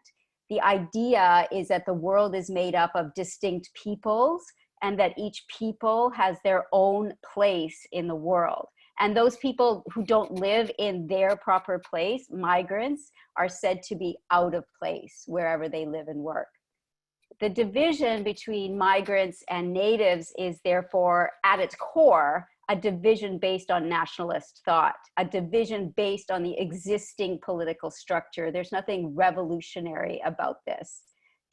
The idea is that the world is made up of distinct peoples and that each people has their own place in the world. And those people who don't live in their proper place, migrants, are said to be out of place wherever they live and work. The division between migrants and natives is therefore, at its core, a division based on nationalist thought, a division based on the existing political structure. There's nothing revolutionary about this.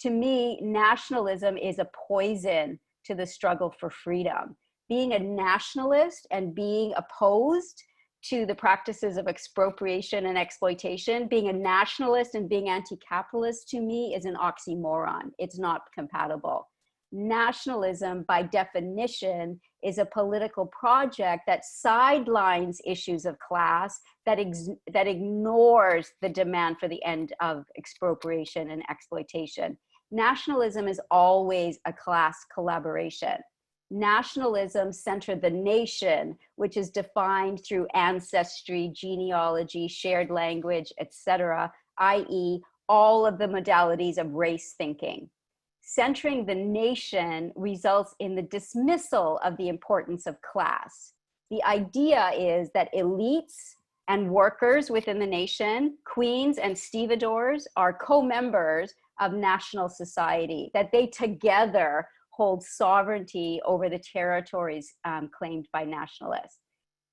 To me, nationalism is a poison to the struggle for freedom. Being a nationalist and being opposed to the practices of expropriation and exploitation, being a nationalist and being anti-capitalist, to me is an oxymoron. It's not compatible. Nationalism, by definition, is a political project that sidelines issues of class, that ignores the demand for the end of expropriation and exploitation. Nationalism is always a class collaboration. Nationalism centered the nation, which is defined through ancestry, genealogy, shared language, etc., i.e., all of the modalities of race thinking. Centering the nation results in the dismissal of the importance of class. The idea is that elites and workers within the nation, queens and stevedores, are co-members of national society, that they together hold sovereignty over the territories claimed by nationalists.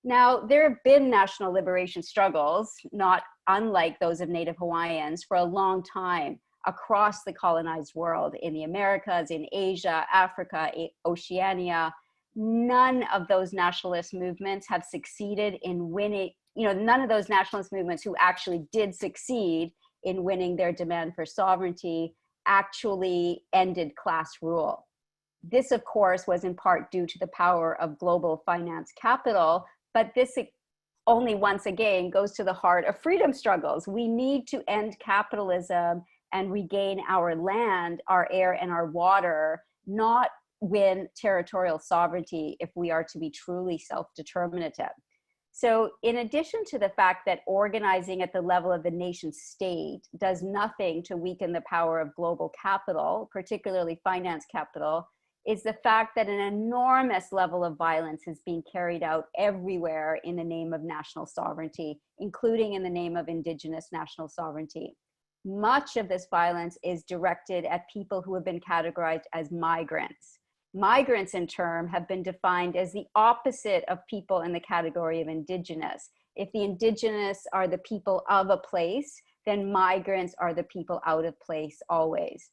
Now, there have been national liberation struggles, not unlike those of Native Hawaiians, for a long time across the colonized world, in the Americas, in Asia, Africa, Oceania. None of those nationalist movements have succeeded in winning, none of those nationalist movements who actually did succeed in winning their demand for sovereignty actually ended class rule. This, of course, was in part due to the power of global finance capital, but this only once again goes to the heart of freedom struggles. We need to end capitalism and regain our land, our air, and our water, not win territorial sovereignty if we are to be truly self-determinative. So in addition to the fact that organizing at the level of the nation state does nothing to weaken the power of global capital, particularly finance capital, is the fact that an enormous level of violence is being carried out everywhere in the name of national sovereignty, including in the name of indigenous national sovereignty. Much of this violence is directed at people who have been categorized as migrants. Migrants, in turn, have been defined as the opposite of people in the category of indigenous. If the indigenous are the people of a place, then migrants are the people out of place always.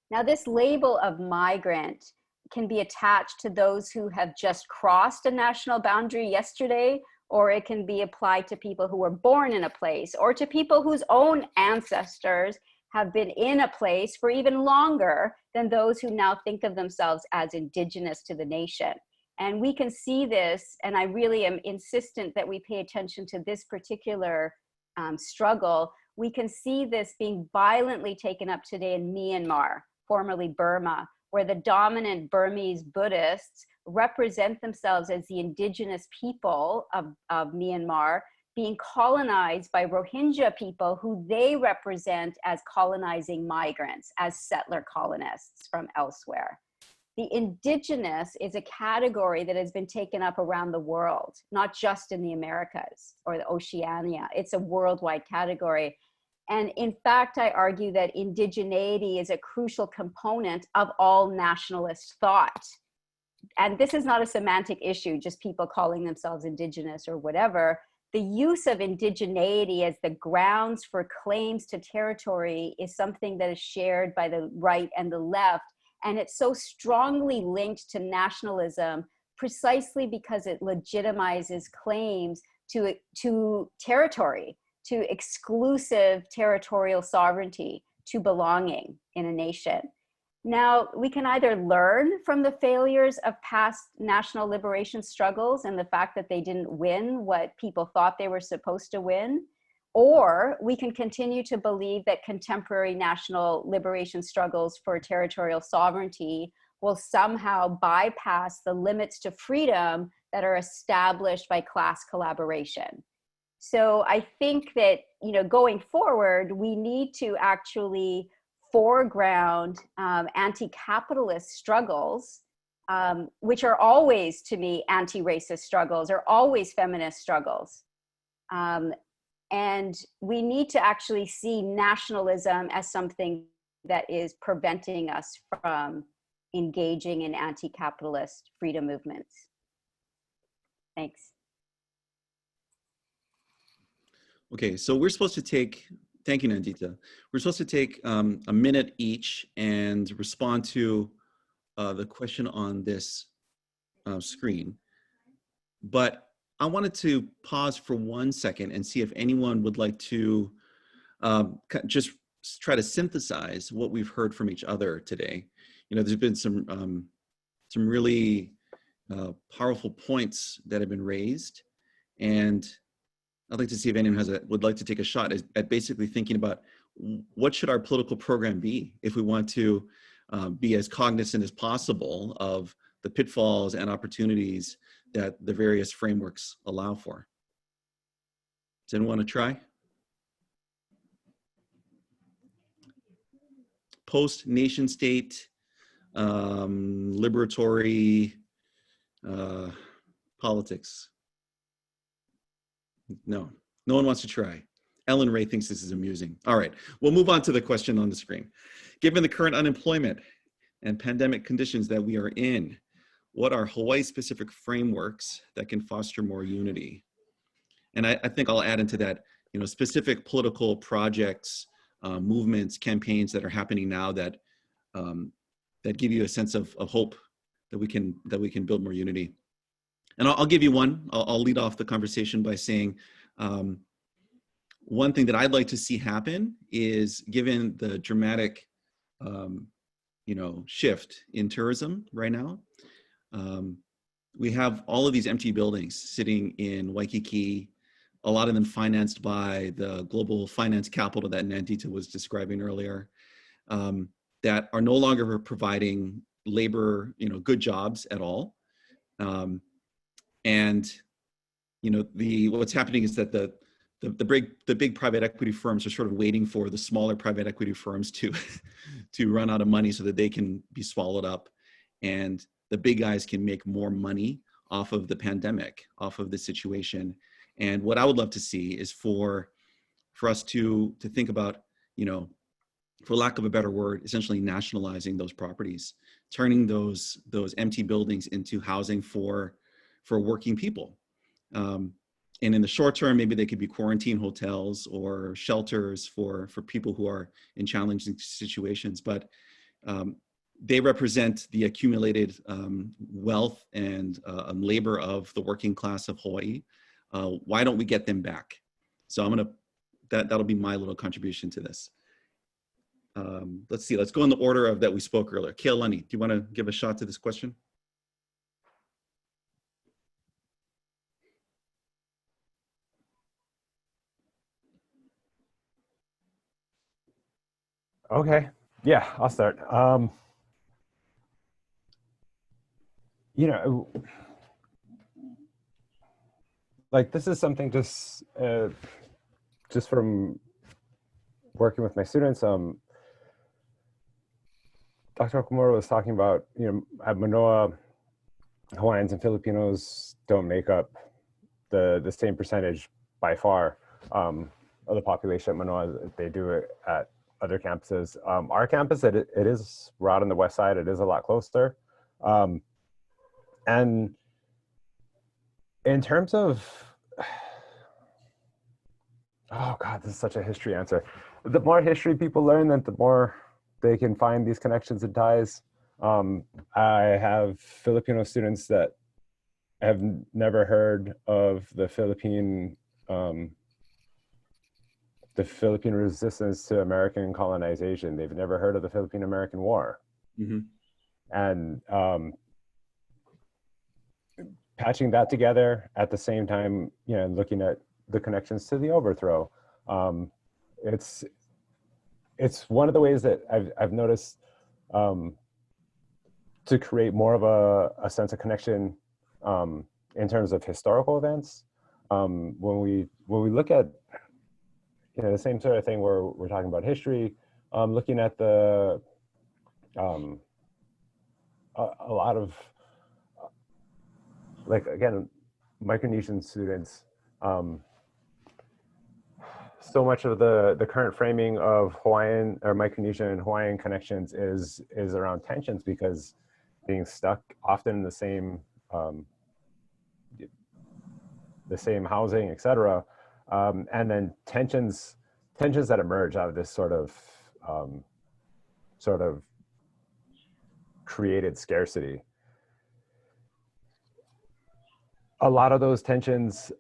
Now, this label of migrant can be attached to those who have just crossed a national boundary yesterday, or it can be applied to people who were born in a place, or to people whose own ancestors have been in a place for even longer than those who now think of themselves as indigenous to the nation. And we can see this, and I really am insistent that we pay attention to this particular struggle. We can see this being violently taken up today in Myanmar, formerly Burma, where the dominant Burmese Buddhists represent themselves as the indigenous people of Myanmar, being colonized by Rohingya people who they represent as colonizing migrants, as settler colonists from elsewhere. The indigenous is a category that has been taken up around the world, not just in the Americas or the Oceania. It's a worldwide category. And in fact, I argue that indigeneity is a crucial component of all nationalist thought. And this is not a semantic issue, just people calling themselves indigenous or whatever. The use of indigeneity as the grounds for claims to territory is something that is shared by the right and the left. And it's so strongly linked to nationalism precisely because it legitimizes claims to territory, to exclusive territorial sovereignty, to belonging in a nation. Now, we can either learn from the failures of past national liberation struggles and the fact that they didn't win what people thought they were supposed to win, or we can continue to believe that contemporary national liberation struggles for territorial sovereignty will somehow bypass the limits to freedom that are established by class collaboration. So I think that, going forward, we need to actually foreground anti-capitalist struggles which are always, to me, anti-racist struggles, or always feminist struggles. And we need to actually see nationalism as something that is preventing us from engaging in anti-capitalist freedom movements. Thanks. Okay, so we're supposed to take, thank you, Nandita. We're supposed to take a minute each and respond to the question on this screen. But I wanted to pause for 1 second and see if anyone would like to just try to synthesize what we've heard from each other today. You know, there's been some really powerful points that have been raised, and I'd like to see if anyone would like to take a shot at basically thinking about what should our political program be if we want to be as cognizant as possible of the pitfalls and opportunities that the various frameworks allow for. Does anyone want to try? Post-nation state, liberatory politics. No, no one wants to try. Ellen Ray thinks this is amusing. All right, we'll move on to the question on the screen. Given the current unemployment and pandemic conditions that we are in, what are Hawaii-specific frameworks that can foster more unity? And I think I'll add into that, you know, specific political projects, movements, campaigns that are happening now that that give you a sense of hope that we can build more unity. And I'll give you one. I'll lead off the conversation by saying one thing that I'd like to see happen is, given the dramatic, you know, shift in tourism right now, we have all of these empty buildings sitting in Waikiki, a lot of them financed by the global finance capital that Nandita was describing earlier, that are no longer providing labor, you know, good jobs at all. And, you know, what's happening is that the big private equity firms are sort of waiting for the smaller private equity firms to run out of money so that they can be swallowed up, and the big guys can make more money off of the pandemic, off of the situation. And what I would love to see is for us to think about, you know, for lack of a better word, essentially nationalizing those properties, turning those empty buildings into housing for working people. And in the short term, maybe they could be quarantine hotels or shelters for people who are in challenging situations. But they represent the accumulated wealth and labor of the working class of Hawaii. Why don't we get them back? So that'll be my little contribution to this. Let's see, let's go in the order of that we spoke earlier. Kealani, do you want to give a shot to this question? Okay, yeah, I'll start. You know, like this is something just from working with my students. Dr. Okamura was talking about, you know, at Manoa, Hawaiians and Filipinos don't make up the same percentage by far of the population at Manoa. They do it at other campuses. Our campus, it is, we're out on the west side, it is a lot closer. And in terms of, oh God, this is such a history answer. The more history people learn, the more they can find these connections and ties. I have Filipino students that have never heard of the Philippine resistance to American colonization. They've never heard of the Philippine-American War. Mm-hmm. And patching that together at the same time, you know, looking at the connections to the overthrow. It's one of the ways that I've noticed to create more of a sense of connection in terms of historical events. When we look at, you know, the same sort of thing where we're talking about history, looking at a lot of like, again, Micronesian students, so much of the current framing of Hawaiian or Micronesian and Hawaiian connections is around tensions, because being stuck often in the same housing, etc., and then tensions that emerge out of this sort of created scarcity. A lot of those tensions,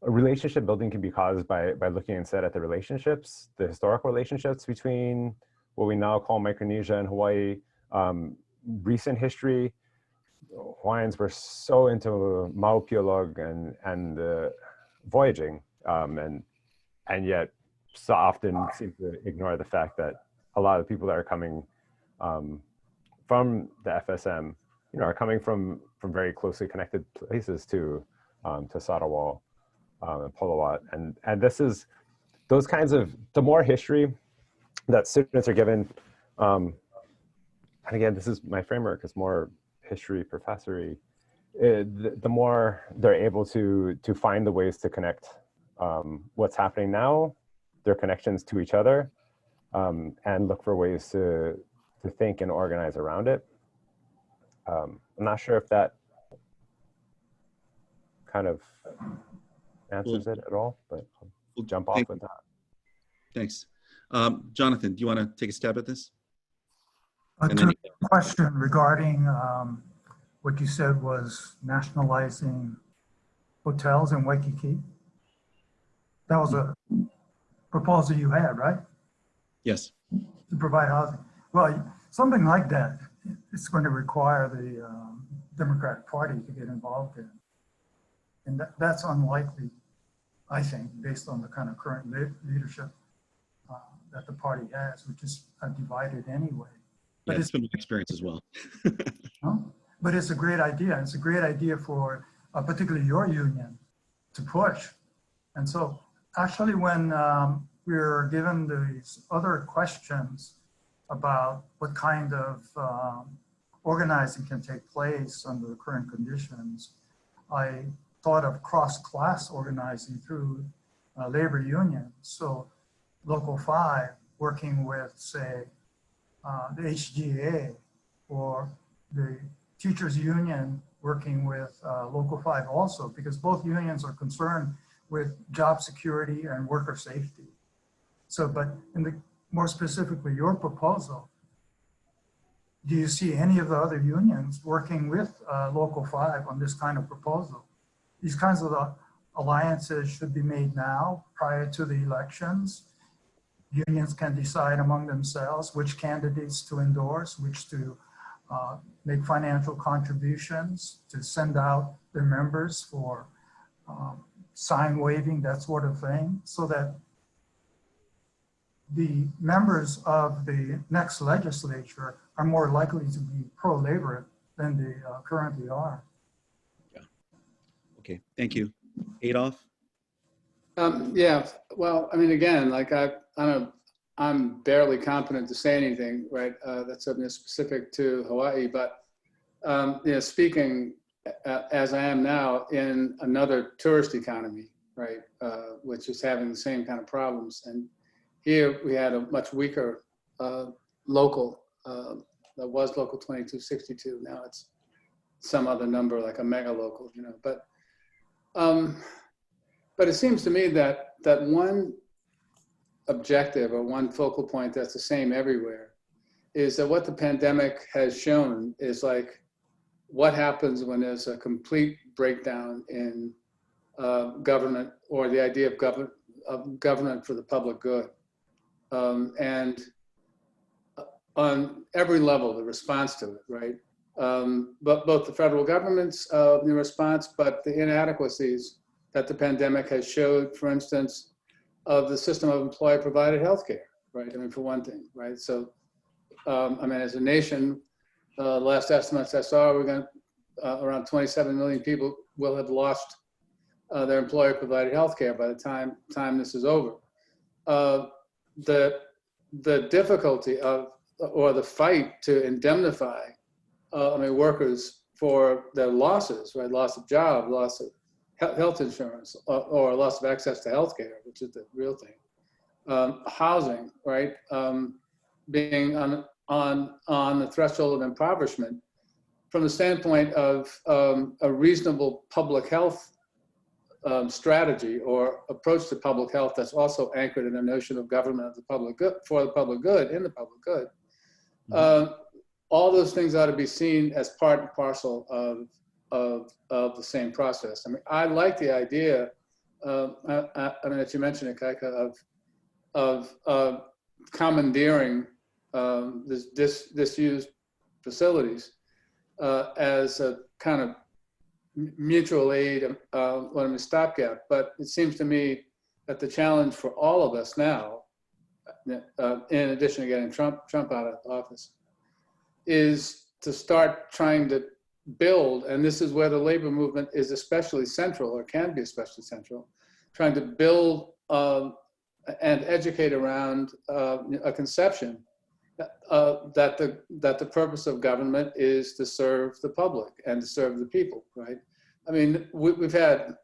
relationship building can be caused by looking instead at the relationships, the historical relationships between what we now call Micronesia and Hawaii. Recent history, Hawaiians were so into maupiolog and voyaging, and yet so often seem to ignore the fact that a lot of the people that are coming from the FSM, are coming from very closely connected places to Sarawak and Polowat, and this is those kinds of, the more history that students are given, and again, this is my framework, it's more history professory, the more they're able to find the ways to connect what's happening now, their connections to each other, and look for ways to think and organize around it. I'm not sure if that kind of answers it at all, but we'll jump off with that. Thanks. Jonathan, do you want to take a stab at this? A question regarding what you said was nationalizing hotels in Waikiki. That was a proposal you had, right? Yes. To provide housing. Well, something like that, it's going to require the Democratic Party to get involved in. And that's unlikely, I think, based on the kind of current leadership that the party has, which is divided anyway. But it's been my experience as well. But it's a great idea. It's a great idea for particularly your union to push. And so actually when we were given these other questions about what kind of organizing can take place under the current conditions, I thought of cross-class organizing through labor unions. So Local 5 working with, say, the HGA, or the teachers union working with Local 5 also, because both unions are concerned with job security and worker safety. So, but in the more specifically your proposal, do you see any of the other unions working with Local 5 on this kind of proposal? These kinds of alliances should be made now prior to the elections. Unions can decide among themselves which candidates to endorse, which to make financial contributions, to send out their members for sign waving, that sort of thing, so that the members of the next legislature are more likely to be pro-labor than they currently are. Yeah. Okay, thank you. Adolph? Yeah, well, I mean, again, like I'm barely competent to say anything, right? That's something specific to Hawaii, but speaking as I am now in another tourist economy, right, which is having the same kind of problems. And here we had a much weaker local, that was local 2262. Now it's some other number like a mega local, but it seems to me that one objective or one focal point that's the same everywhere is that what the pandemic has shown is like what happens when there's a complete breakdown in government, or the idea of government for the public good. And on every level, the response to it, right? But both the federal government's response, but the inadequacies that the pandemic has showed, for instance, of the system of employer-provided healthcare, right? I mean, for one thing, right? So, I mean, as a nation, last estimates I saw, we're going to, around 27 million people will have lost their employer-provided healthcare by the time this is over. The difficulty of, or the fight to indemnify, workers for their losses, right? Loss of job, loss of health insurance, or loss of access to healthcare, which is the real thing. Housing, right? Being on the threshold of impoverishment, from the standpoint of a reasonable public health strategy or approach to public health that's also anchored in a notion of government of the public good, for the public good, in the public good. All those things ought to be seen as part and parcel of the same process. I mean, I like the idea, I mean, that you mentioned, Ikaika, of commandeering disused facilities as a kind of mutual aid, stopgap. But it seems to me that the challenge for all of us now, in addition to getting Trump out of office, is to start trying to build, and this is where the labor movement is especially central, or can be especially central, trying to build and educate around a conception that the purpose of government is to serve the public and to serve the people, right? I mean, we've had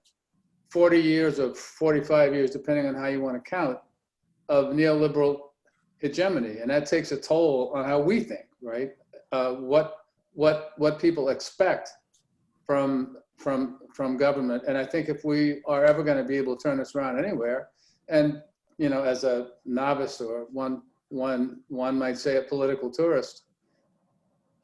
40 years or 45 years, depending on how you want to count, of neoliberal hegemony, and that takes a toll on how we think, right? What people expect from government, and I think if we are ever going to be able to turn this around anywhere, and as a novice, or one might say a political tourist,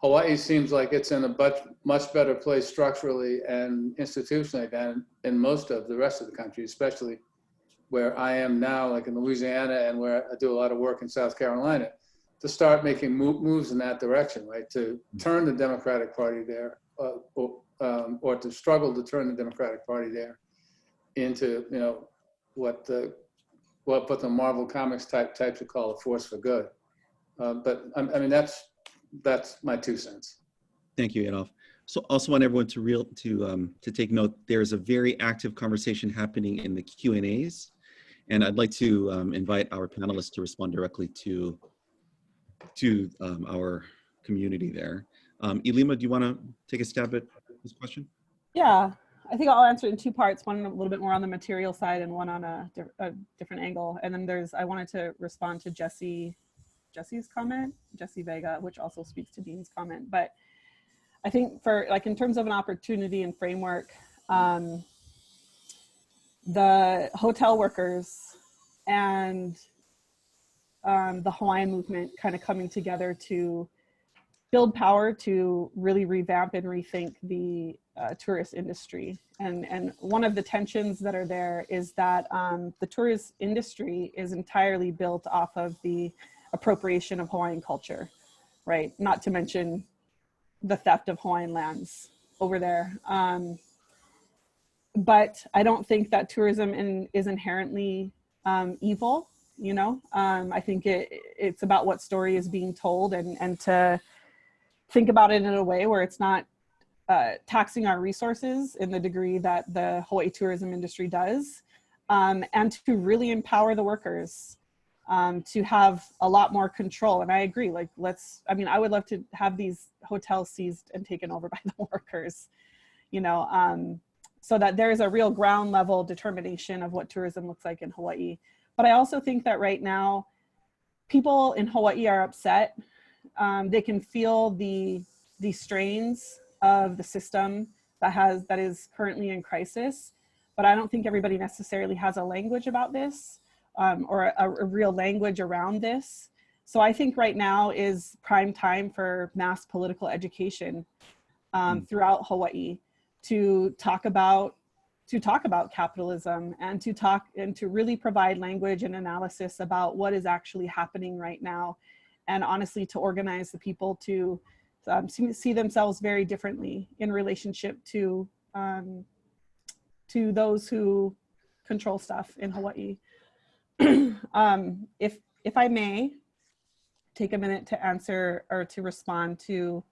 Hawaii seems like it's in a much better place structurally and institutionally than in most of the rest of the country, especially where I am now, like in Louisiana, and where I do a lot of work in South Carolina, to start making moves in that direction, right? To turn the Democratic Party there, or to struggle to turn the Democratic Party there into, what the Marvel Comics types would call a force for good. But I mean, that's my 2 cents. Thank you, Adolph. So also want everyone to take note, there's a very active conversation happening in the Q&As, and I'd like to invite our panelists to respond directly to our community there. ʻIlima, do you want to take a stab at this question? Yeah, I think I'll answer it in 2 parts, one a little bit more on the material side and one on a different angle. And then I wanted to respond to Jesse's comment, Jessie Vega, which also speaks to Dean's comment. But I think in terms of an opportunity and framework, the hotel workers and the Hawaiian movement kind of coming together to build power to really revamp and rethink the tourist industry. And one of the tensions that are there is that the tourist industry is entirely built off of the appropriation of Hawaiian culture, right? Not to mention the theft of Hawaiian lands over there. But I don't think that tourism is inherently evil, I think it's about what story is being told, and to think about it in a way where it's not taxing our resources in the degree that the Hawaii tourism industry does, and to really empower the workers to have a lot more control. And I agree, I would love to have these hotels seized and taken over by the workers, so that there's a real ground level determination of what tourism looks like in Hawaii. But I also think that right now, people in Hawaii are upset. They can feel the strains of the system that is currently in crisis, but I don't think everybody necessarily has a language about this, or a real language around this. So I think right now is prime time for mass political education throughout Hawaii to talk about capitalism, and to really provide language and analysis about what is actually happening right now, and honestly to organize the people to see themselves very differently in relationship to those who control stuff in Hawaii. If I may take a minute to answer or to respond to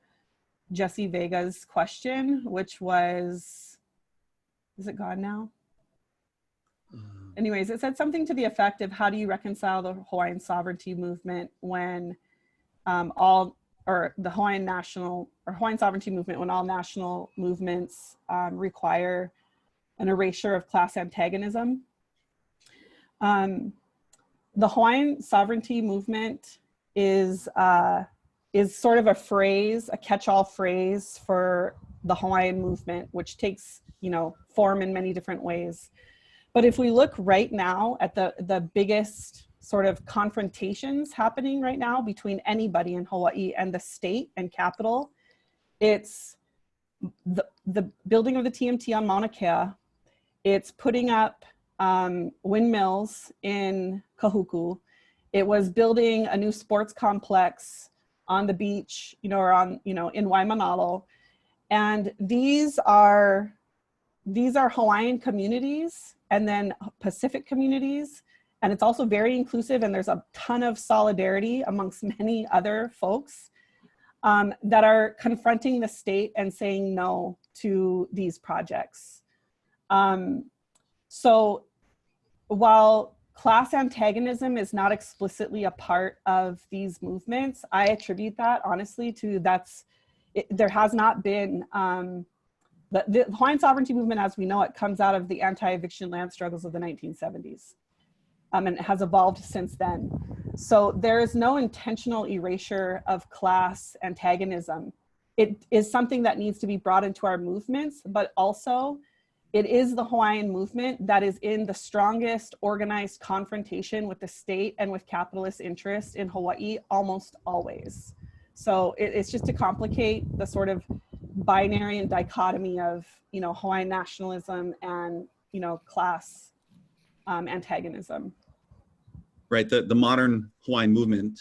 Jessie Vega's question, which was, is it gone now? Anyways, it said something to the effect of, how do you reconcile the Hawaiian sovereignty movement when all or the Hawaiian sovereignty movement, when all national movements require an erasure of class antagonism. The Hawaiian sovereignty movement is sort of a phrase, a catch-all phrase for the Hawaiian movement, which takes, form in many different ways. But if we look right now at the biggest sort of confrontations happening right now between anybody in Hawaii and the state and capital, it's the building of the TMT on Mauna Kea. It's putting up windmills in Kahuku. It was building a new sports complex on the beach, or on, in Waimanalo. And these are Hawaiian communities and then Pacific communities. And it's also very inclusive, and there's a ton of solidarity amongst many other folks that are confronting the state and saying no to these projects. So while class antagonism is not explicitly a part of these movements, I attribute that honestly to there has not been, the Hawaiian sovereignty movement as we know it comes out of the anti-eviction land struggles of the 1970s. And it has evolved since then. So there is no intentional erasure of class antagonism. It is something that needs to be brought into our movements, but also it is the Hawaiian movement that is in the strongest organized confrontation with the state and with capitalist interests in Hawaii almost always. So it's just to complicate the sort of binary and dichotomy of, Hawaiian nationalism and, class antagonism. Right, the modern Hawaiian movement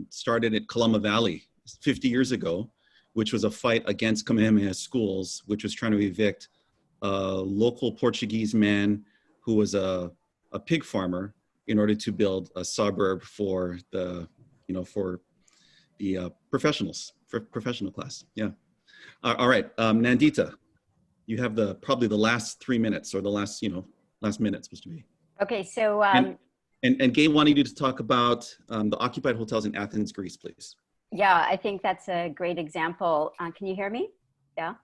started at Kalama Valley 50 years ago, which was a fight against Kamehameha schools, which was trying to evict a local Portuguese man who was a pig farmer in order to build a suburb for the, professionals, for professional class. Yeah. All right, Nandita, you have probably the last 3 minutes, or the last minute supposed to be. Okay, so. And Gay wanted you to talk about the occupied hotels in Athens, Greece, please. Yeah, I think that's a great example. Can you hear me? Yeah.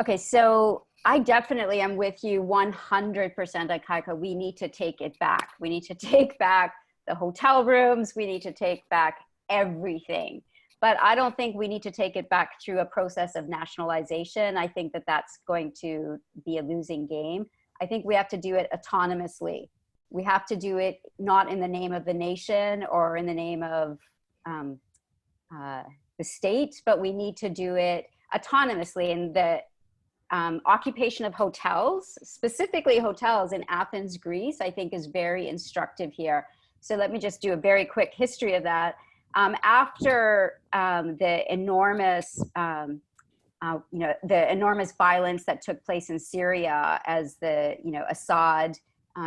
Okay, so I definitely am with you 100%, Ikaika. We need to take it back. We need to take back the hotel rooms. We need to take back everything. But I don't think we need to take it back through a process of nationalization. I think that that's going to be a losing game. I think we have to do it autonomously. We have to do it not in the name of the nation or in the name of the state, but we need to do it autonomously. And the occupation of hotels, specifically hotels in Athens, Greece, I think is very instructive here. So let me just do a very quick history of that. After the enormous, the enormous violence that took place in Syria as Assad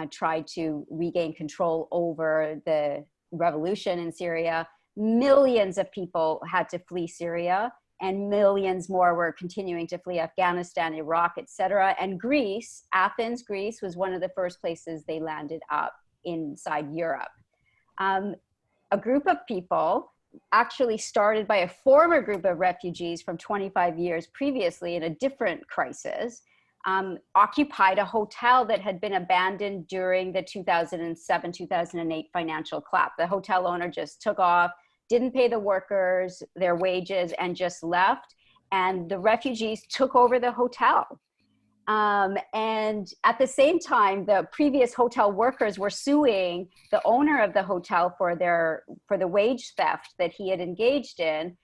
tried to regain control over the revolution in Syria, millions of people had to flee Syria, and millions more were continuing to flee Afghanistan, Iraq, etc. And Greece, Athens, Greece, was one of the first places they landed up inside Europe. A group of people, actually started by a former group of refugees from 25 years previously in a different crisis, occupied a hotel that had been abandoned during the 2007-2008 financial collapse. The hotel owner just took off, didn't pay the workers their wages, and just left. And the refugees took over the hotel. And at the same time, the previous hotel workers were suing the owner of the hotel for the wage theft that he had engaged in.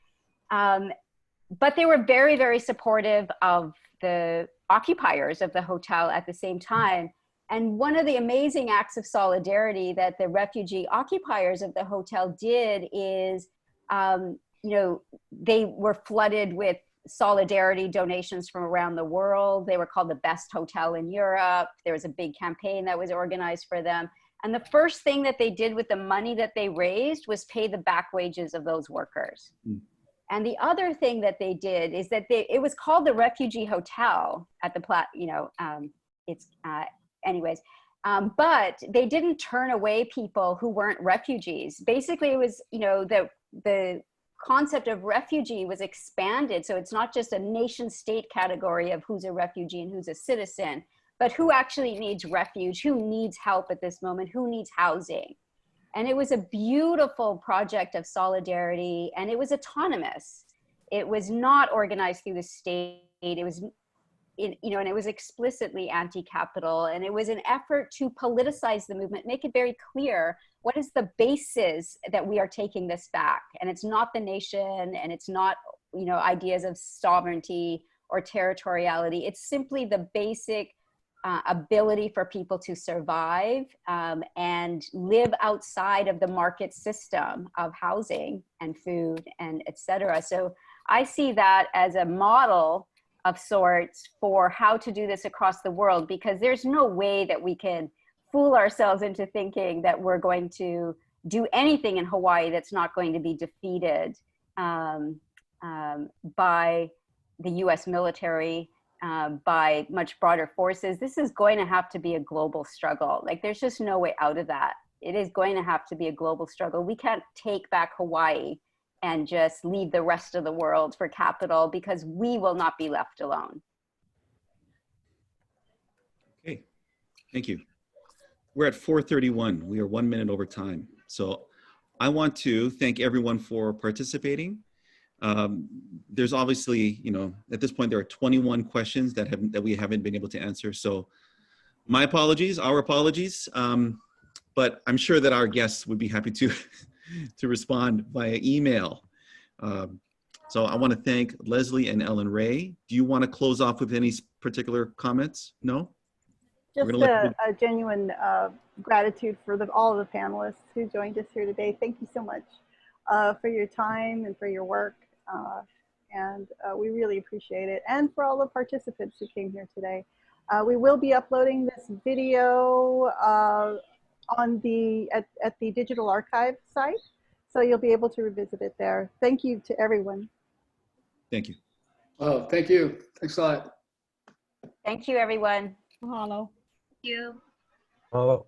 But they were very, very supportive of the occupiers of the hotel at the same time. And one of the amazing acts of solidarity that the refugee occupiers of the hotel did is, they were flooded with solidarity donations from around the world. They were called the best hotel in Europe. There was a big campaign that was organized for them. And the first thing that they did with the money that they raised was pay the back wages of those workers. Mm. And the other thing that they did is that it was called the Refugee Hotel at the but they didn't turn away people who weren't refugees. Basically, it was, the concept of refugee was expanded. So it's not just a nation state category of who's a refugee and who's a citizen, but who actually needs refuge, who needs help at this moment, who needs housing. And it was a beautiful project of solidarity, and it was autonomous. It was not organized through the state. It was, and it was explicitly anti-capital, and it was an effort to politicize the movement, make it very clear what is the basis that we are taking this back. And it's not the nation, and it's not, ideas of sovereignty or territoriality. It's simply the basic ability for people to survive and live outside of the market system of housing and food and et cetera. So I see that as a model of sorts for how to do this across the world, because there's no way that we can fool ourselves into thinking that we're going to do anything in Hawaii that's not going to be defeated by the US military, by much broader forces. This is going to have to be a global struggle. Like, there's just no way out of that. It is going to have to be a global struggle. We can't take back Hawaii and just leave the rest of the world for capital, because we will not be left alone. Okay, thank you. We're at 4:31. We are 1 minute over time. So I want to thank everyone for participating. There's obviously, at this point, there are 21 questions that we haven't been able to answer. So my apologies, our apologies, but I'm sure that our guests would be happy to respond via email. So I want to thank Leslie and Ellen Ray. Do you want to close off with any particular comments? No? Just a genuine gratitude for all of the panelists who joined us here today. Thank you so much for your time and for your work. And we really appreciate it. And for all the participants who came here today. We will be uploading this video on at the Digital Archive site. So you'll be able to revisit it there. Thank you to everyone. Thank you. Oh, thank you. Thanks a lot. Thank you, everyone. Mahalo. Thank you. Hello.